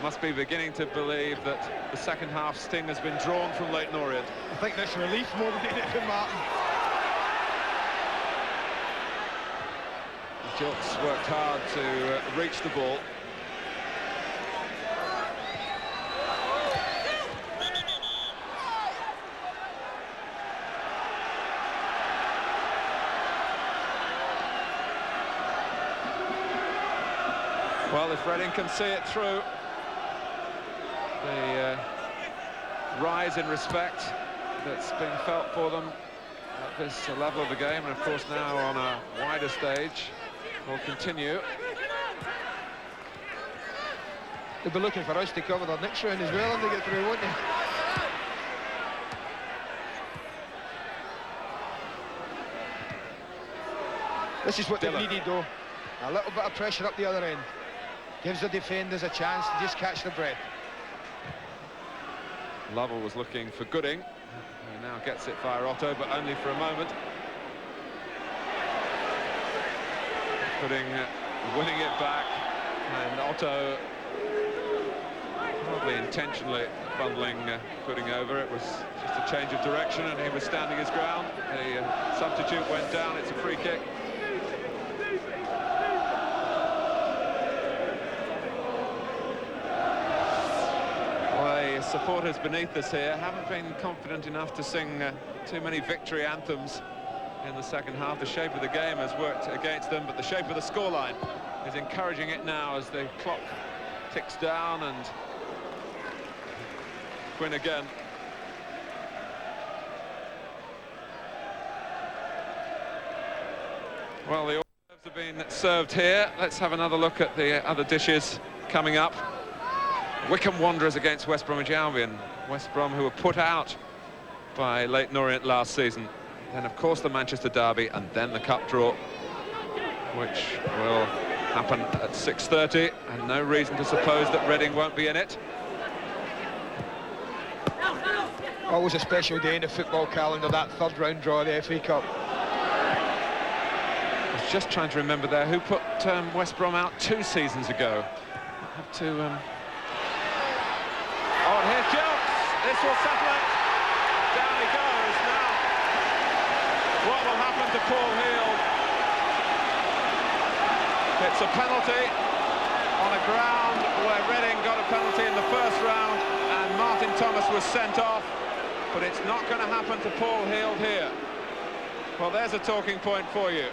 must be beginning to believe that the second half sting has been drawn from Leyton Orient. I think that's relief more than anything, Martin. Jocks worked hard to reach the ball. Well, if Reading can see it through, the rise in respect that's being felt for them at this level of the game, and of course now on a wider stage, will continue. They'll be looking for us to cover their next round as well and they get through, won't they? This is what they needed though. A little bit of pressure up the other end. Gives the defenders a chance to just catch their breath. Lovell was looking for Gooding. He now gets it via Otto, but only for a moment. Gooding winning it back, and Otto probably intentionally bundling Gooding over. It was just a change of direction and he was standing his ground. The substitute went down. It's a free kick. Well, the supporters beneath us here haven't been confident enough to sing too many victory anthems in the second half. The shape of the game has worked against them, but the shape of the scoreline is encouraging it now as the clock ticks down. And Quinn again. Well, the hors d'oeuvres have been served here. Let's have another look at the other dishes coming up. Wycombe Wanderers against West Bromwich Albion. West Brom, who were put out by Leyton Orient last season. Then, of course, the Manchester Derby, and then the cup draw, which will happen at 6:30, and no reason to suppose that Reading won't be in it. Always a special day in the football calendar, that third round draw of the FA Cup. I was just trying to remember there who put West Brom out 2 seasons ago. I have to. Oh, and here's Jokes. This will settle it. Down he goes now. What will happen to Paul Heald? It's a penalty on a ground where Reading got a penalty in the first round and Martin Thomas was sent off, but it's not going to happen to Paul Heald here. Well, there's a talking point for you.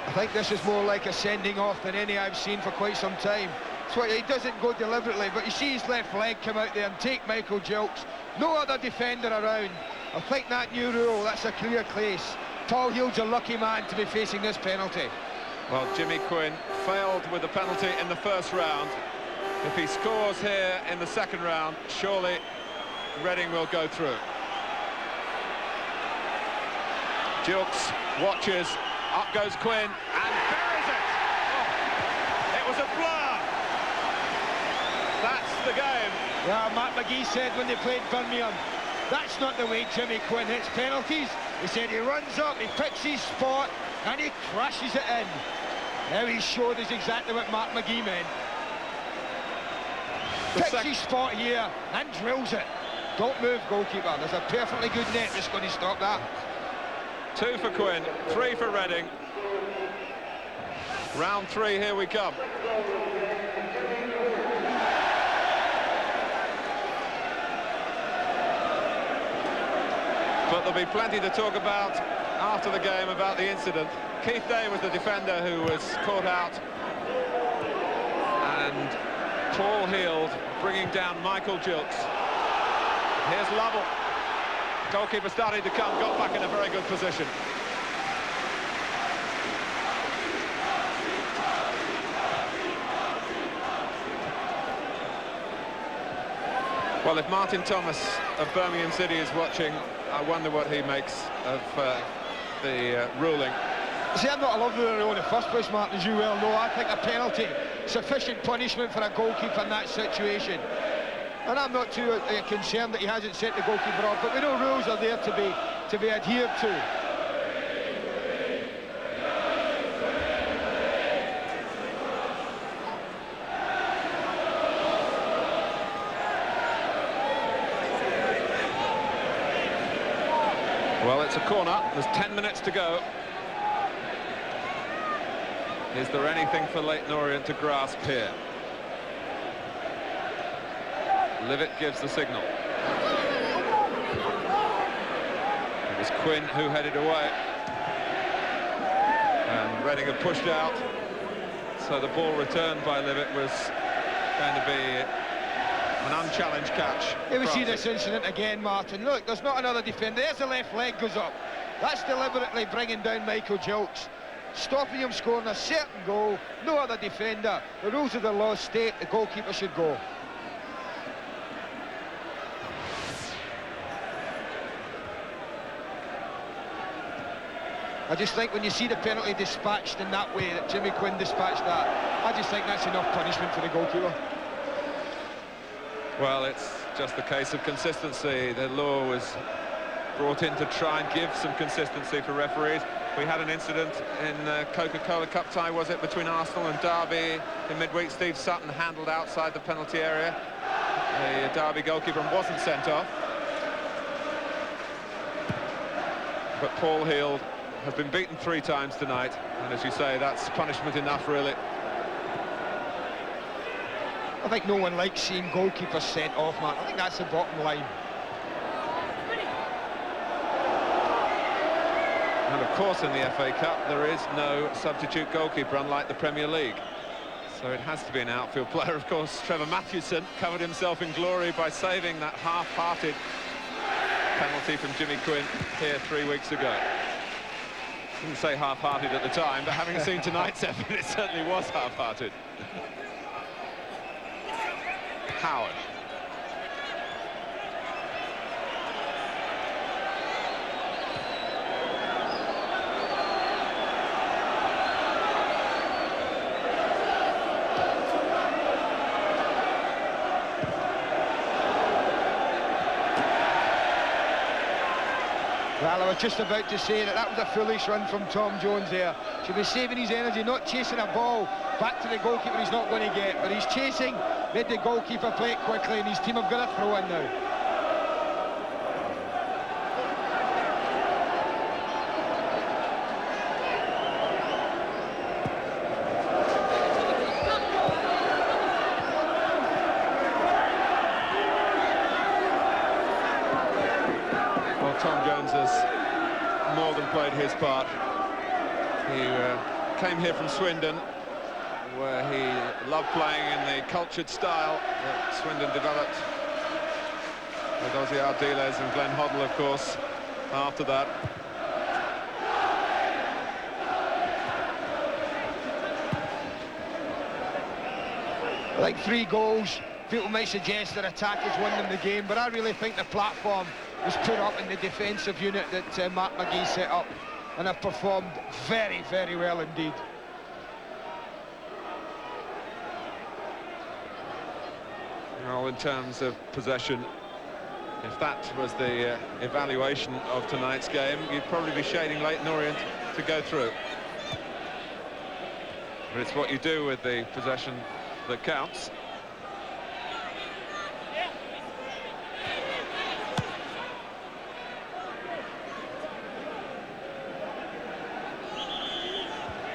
I think this is more like a sending off than any I've seen for quite some time. So he doesn't go deliberately, but you see his left leg come out there and take Michael Jilks. No other defender around. I think that new rule, that's a clear case. Paul Heald's a lucky man to be facing this penalty. Well, Jimmy Quinn failed with the penalty in the first round. If he scores here in the second round, surely Reading will go through. Jukes watches, up goes Quinn, and buries it! Oh, it was a blur! That's the game. Yeah, Matt McGee said when they played Birmingham, that's not the way Jimmy Quinn hits penalties. He said he runs up, he picks his spot, and he crashes it in. Now he showed us exactly what Matt McGee meant. Picks his spot here and drills it. Don't move, goalkeeper. There's a perfectly good net that's going to stop that. 2 for Quinn, 3 for Reading. Round 3, here we come. But there'll be plenty to talk about after the game about the incident. Keith Day was the defender who was caught out. And Paul Heald bringing down Michael Jukes. Here's Lovell. Goalkeeper starting to come, got back in a very good position. Well, if Martin Thomas of Birmingham City is watching, I wonder what he makes of the ruling. See, I'm not a lover of the rule in the first place, Martin, as you well know. I think a penalty, sufficient punishment for a goalkeeper in that situation. And I'm not too concerned that he hasn't sent the goalkeeper off, but we know rules are there to be adhered to. Well, it's a corner. There's 10 minutes to go. Is there anything for Leyton Orient to grasp here? Livet gives the signal. It was Quinn who headed away. And Reading had pushed out. So the ball returned by Livet was going to be an unchallenged catch. Here we see this incident again, Martin. Look, there's not another defender. There's the left leg goes up. That's deliberately bringing down Michael Jukes, stopping him scoring a certain goal. No other defender. The rules of the law state the goalkeeper should go. I just think when you see the penalty dispatched in that way, that Jimmy Quinn dispatched that, I just think that's enough punishment for the goalkeeper. Well, it's just a case of consistency. The law was brought in to try and give some consistency for referees. We had an incident in the Coca-Cola Cup tie, was it, between Arsenal and Derby in midweek. Steve Sutton handled outside the penalty area. The Derby goalkeeper wasn't sent off. But Paul Heald has been beaten 3 times tonight, and as you say, that's punishment enough, really. I think no one likes seeing goalkeepers sent off, Mark. I think that's the bottom line. And of course in the FA Cup there is no substitute goalkeeper, unlike the Premier League. So it has to be an outfield player. Of course, Trevor Matthewson covered himself in glory by saving that half-hearted penalty from Jimmy Quinn here 3 weeks ago. Didn't say half-hearted at the time, but having seen tonight's effort, it certainly was half-hearted. Howard. Well, I was just about to say that was a foolish run from Tom Jones there. Should be saving his energy, not chasing a ball back to the goalkeeper he's not going to get. But he's chasing, made the goalkeeper play it quickly, and his team have got a throw in now. Tom Jones has more than played his part. He came here from Swindon, where he loved playing in the cultured style that Swindon developed with Ozzy Ardiles and Glenn Hoddle, of course, after that. Like 3 goals, people might suggest their attack has won them the game, but I really think the platform was put up in the defensive unit that Mark McGee set up, and have performed very, very well indeed. Well, in terms of possession, if that was the evaluation of tonight's game, you'd probably be shading Leyton Orient to go through. But it's what you do with the possession that counts.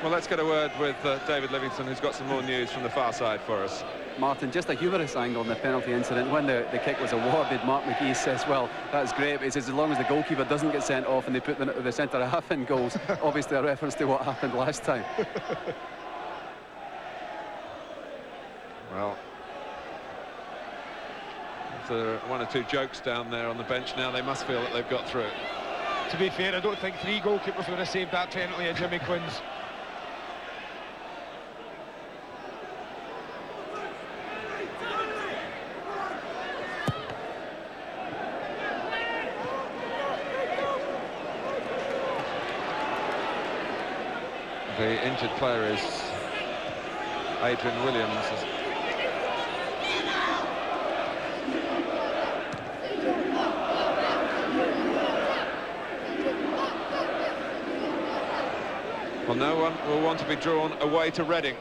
Well, let's get a word with David Livingston, who's got some more news from the far side for us. Martin, just a humorous angle in the penalty incident. When the kick was awarded, Mark McGee says, well, that's great, but he says as long as the goalkeeper doesn't get sent off and they put the centre half in goals, obviously a reference to what happened last time. Well, if there are one or two jokes down there on the bench now, they must feel that they've got through. To be fair, I don't think 3 goalkeepers would have saved that penalty at Jimmy Quinn's. The injured player is Adrian Williams. Well, no one will want to be drawn away to Reading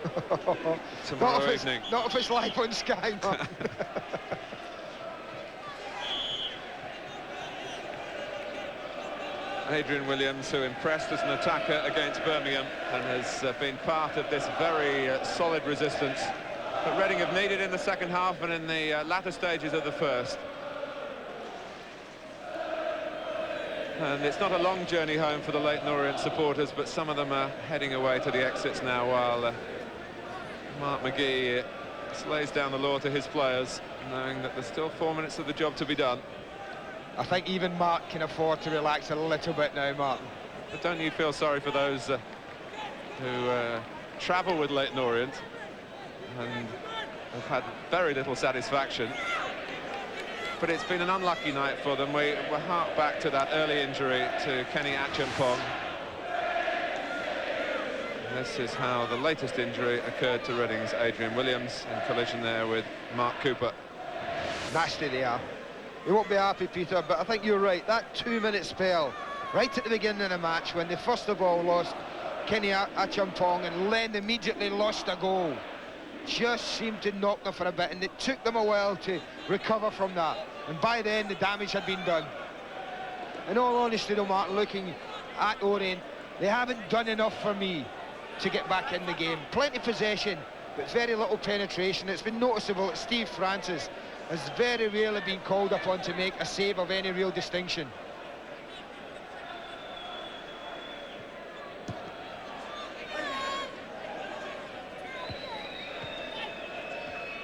tomorrow evening. Not if it's live on Sky, man. Adrian Williams, who impressed as an attacker against Birmingham and has been part of this very solid resistance that Reading have needed in the second half and in the latter stages of the first. And it's not a long journey home for the Leyton Orient supporters, but some of them are heading away to the exits now, while Mark McGee lays down the law to his players, knowing that there's still 4 minutes of the job to be done. I think even Mark can afford to relax a little bit now, Martin. But don't you feel sorry for those who travel with Leyton Orient and have had very little satisfaction? But it's been an unlucky night for them. We hark back to that early injury to Kenny Acheampong. This is how the latest injury occurred to Reading's Adrian Williams, in collision there with Mark Cooper. Nasty they are. They won't be happy, Peter, but I think you're right. That 2-minute spell, right at the beginning of the match, when they first of all lost Kenny Acheampong and then immediately lost a goal, just seemed to knock them for a bit, and it took them a while to recover from that. And by then, the damage had been done. In all honesty, though, Martin, looking at Orient, they haven't done enough for me to get back in the game. Plenty of possession, but very little penetration. It's been noticeable that Steve Francis has very rarely been called upon to make a save of any real distinction.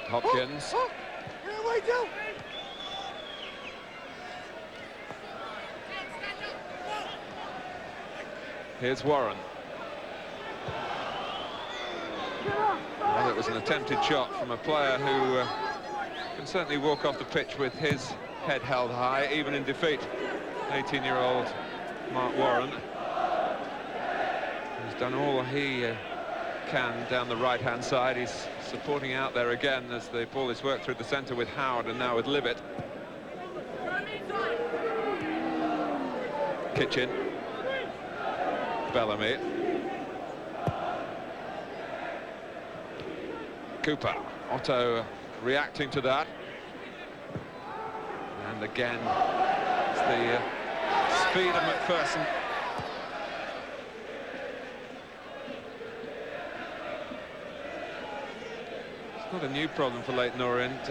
Hopkins. Here's Warren. Well, it was an attempted shot from a player who can certainly walk off the pitch with his head held high, even in defeat. 18-year-old Mark Warren, who's done all he can down the right-hand side. He's supporting out there again as the ball is worked through the centre with Howard and now with Livet. Kitchen. Bellamy. Cooper. Otto reacting to that. And again, it's the speed of McPherson. It's not a new problem for Leyton Orient,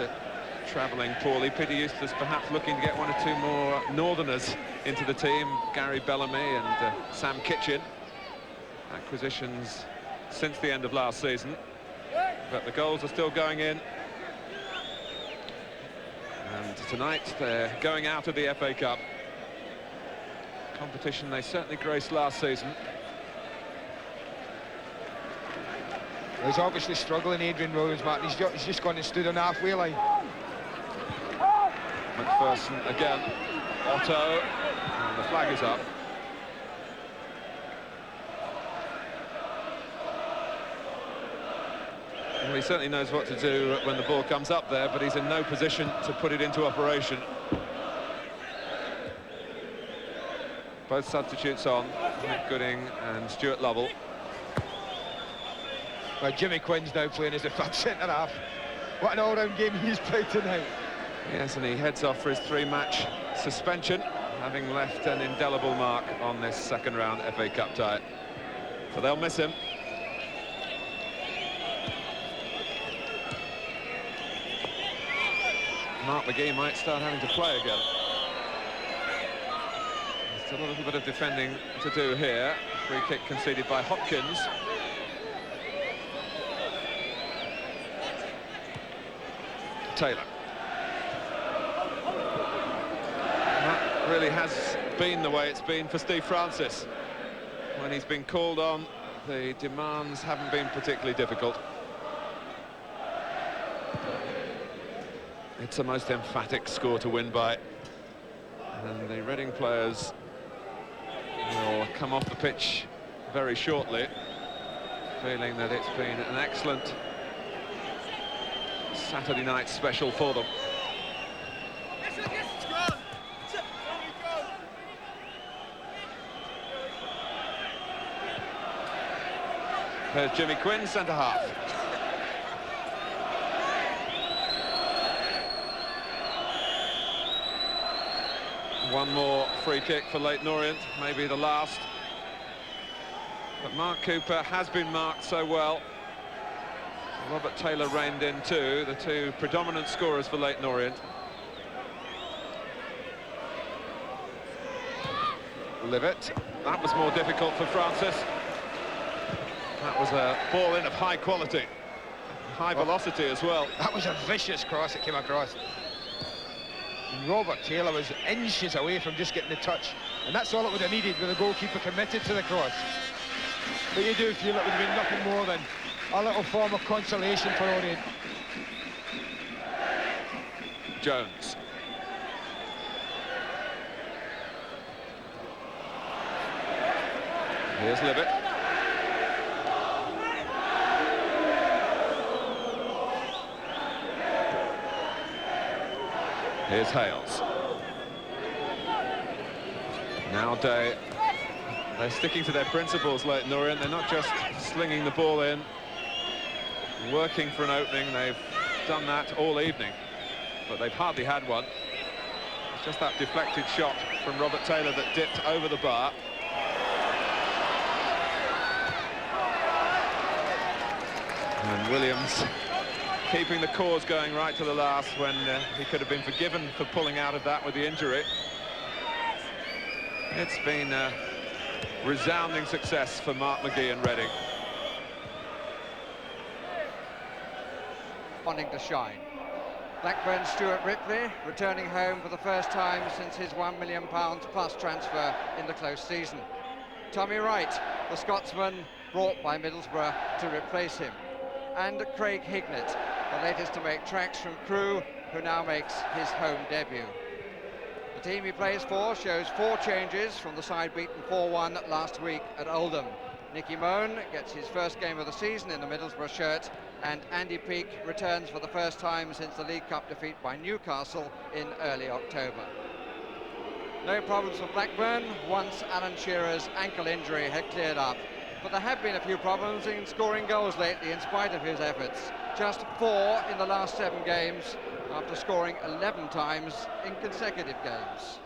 travelling poorly. Peter Eustace perhaps looking to get 1 or 2 more Northerners into the team. Gary Bellamy and Sam Kitchen. Acquisitions since the end of last season. But the goals are still going in. And tonight they're going out of the FA Cup. Competition they certainly graced last season. He's obviously struggling, Adrian Williams, Martin. He's just gone and stood on the halfway line. McPherson again. Otto. And the flag is up. Well, he certainly knows what to do when the ball comes up there, but he's in no position to put it into operation. Both substitutes on, Nick Gooding and Stuart Lovell. Well, Jimmy Quinn's now playing as a third centre-half. What an all-round game he's played tonight. Yes, and he heads off for his 3-match suspension, having left an indelible mark on this second-round FA Cup tie. So they'll miss him. Mark McGee might start having to play again. Still a little bit of defending to do here. Free kick conceded by Hopkins. Taylor. That really has been the way it's been for Steve Francis. When he's been called on, the demands haven't been particularly difficult. It's the most emphatic score to win by. And the Reading players will come off the pitch very shortly, feeling that it's been an excellent Saturday night special for them. There's Jimmy Quinn, centre-half. One more free kick for Leyton Orient, maybe the last. But Mark Cooper has been marked so well. Robert Taylor reined in too, the two predominant scorers for Leyton Orient. Livet, that was more difficult for Francis. That was a ball in of high quality, high velocity as well. That was a vicious cross that came across. Robert Taylor was inches away from just getting the touch, and that's all it would have needed with the goalkeeper committed to the cross. But you do feel it would have been nothing more than a little form of consolation for Orient. Jones. Here's Livet. Here's Hales. Now they're sticking to their principles, Leyton Orient. They're not just slinging the ball in, working for an opening. They've done that all evening, but they've hardly had one. It's just that deflected shot from Robert Taylor that dipped over the bar. And Williams keeping the cause going right to the last when he could have been forgiven for pulling out of that with the injury. It's been a resounding success for Mark McGee and Reading. Wanting to shine. Blackburn Stuart Ripley returning home for the first time since his £1 million plus transfer in the close season. Tommy Wright, the Scotsman brought by Middlesbrough to replace him. And Craig Hignett, the latest to make tracks from Crewe, who now makes his home debut. The team he plays for shows 4 changes from the side beaten 4-1 last week at Oldham. Nicky Moan gets his first game of the season in the Middlesbrough shirt, and Andy Peake returns for the first time since the League Cup defeat by Newcastle in early October. No problems for Blackburn once Alan Shearer's ankle injury had cleared up. But there have been a few problems in scoring goals lately in spite of his efforts. Just 4 in the last 7 games after scoring 11 times in consecutive games.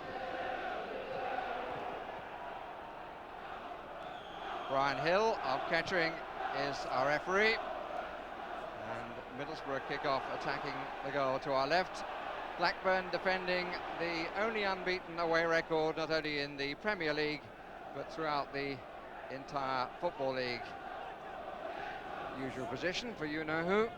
Brian Hill of Kettering is our referee. And Middlesbrough kick off attacking the goal to our left. Blackburn defending the only unbeaten away record not only in the Premier League but throughout the entire Football League. Usual position for you-know-who.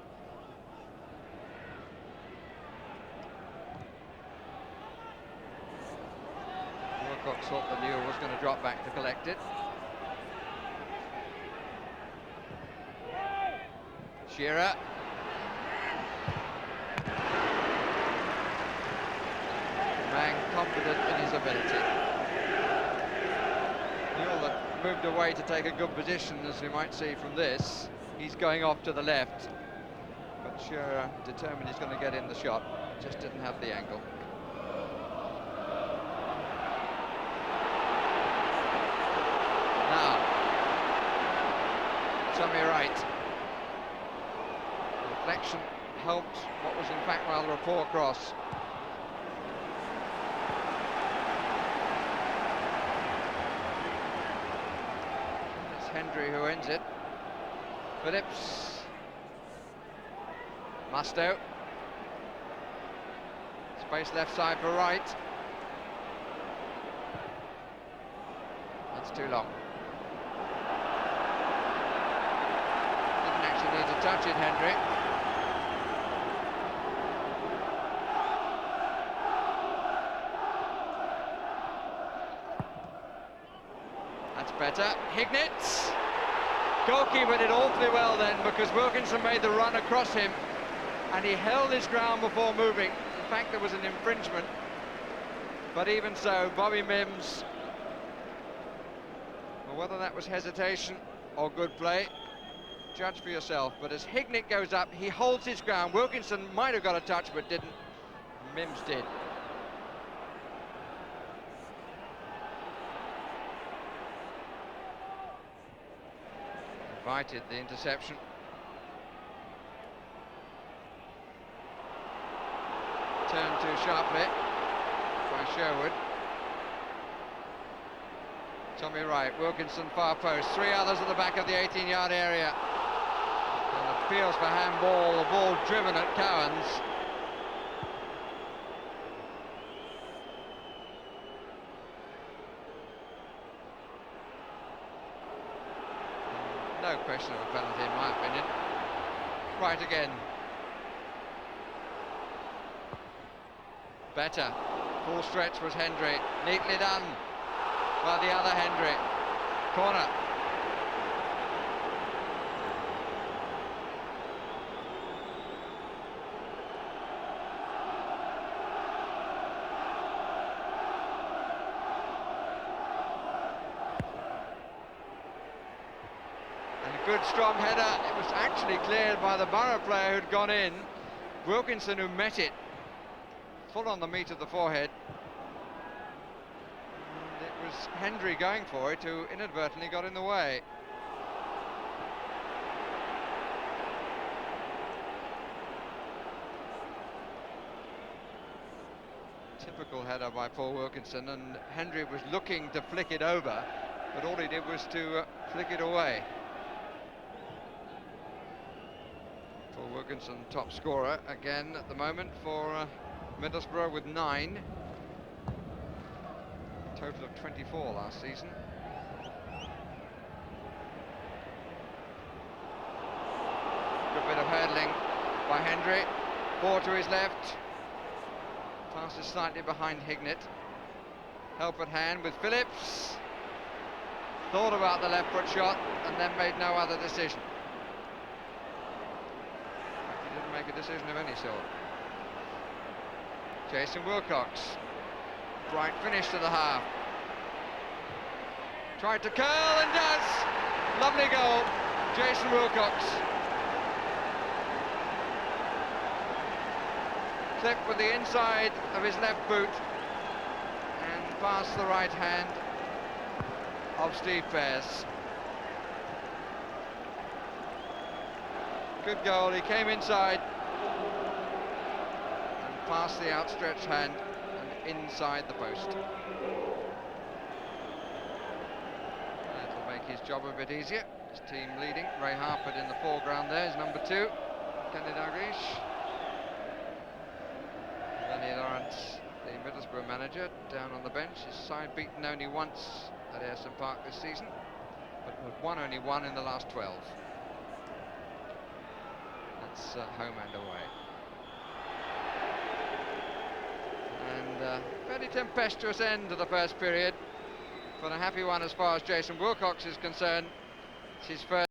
Wilcox thought the Newell was going to drop back to collect it. Shearer. man confident in his ability. Newell had moved away to take a good position, as we might see from this. He's going off to the left, but Shearer determined he's going to get in the shot. Just didn't have the angle. Now, Tommy Wright. The deflection helped what was in fact rather a poor cross. It's Hendry who ends it. Phillips. Musto. Space left side for Wright. That's too long. Didn't actually need to touch it, Hendry. That's better. Hignett. Goalkeeper did awfully well then, because Wilkinson made the run across him and he held his ground before moving. In fact, there was an infringement, but even so, Bobby Mims, well, whether that was hesitation or good play, judge for yourself. But as Hignett goes up, he holds his ground. Wilkinson might have got a touch but didn't. Mims did. Invited the interception. Turned too sharply by Sherwood. Tommy Wright, Wilkinson far post, three others at the back of the 18-yard area. And appeals for handball, the ball driven at Cowans. No question of a penalty in my opinion. Right again. Better. Full stretch was Hendry. Neatly done by the other Hendry. Corner. Good strong header. It was actually cleared by the Borough player who'd gone in. Wilkinson, who met it full on the meat of the forehead. And it was Hendry going for it who inadvertently got in the way. Typical header by Paul Wilkinson, and Hendry was looking to flick it over, but all he did was to flick it away. Paul Wilkinson, top scorer again at the moment for Middlesbrough with 9. Total of 24 last season. Good bit of hurdling by Hendry. 4 to his left. Passes slightly behind Hignett. Help at hand with Phillips. Thought about the left foot shot and then made no other decision. Make a decision of any sort. Jason Wilcox, bright finish to the half. Tried to curl and does. Lovely goal, Jason Wilcox. Clip with the inside of his left boot and past the right hand of Steve Pearce. Good goal, he came inside and past the outstretched hand and inside the post. That'll make his job a bit easier. His team leading, Ray Harford in the foreground there is number 2, Kenny Dalglish. Lenny Lawrence, the Middlesbrough manager, down on the bench. His side beaten only once at Ayresome Park this season, but won only one in the last 12. That's home and away. And fairly tempestuous end to the first period, but a happy one as far as Jason Wilcox is concerned. It's his first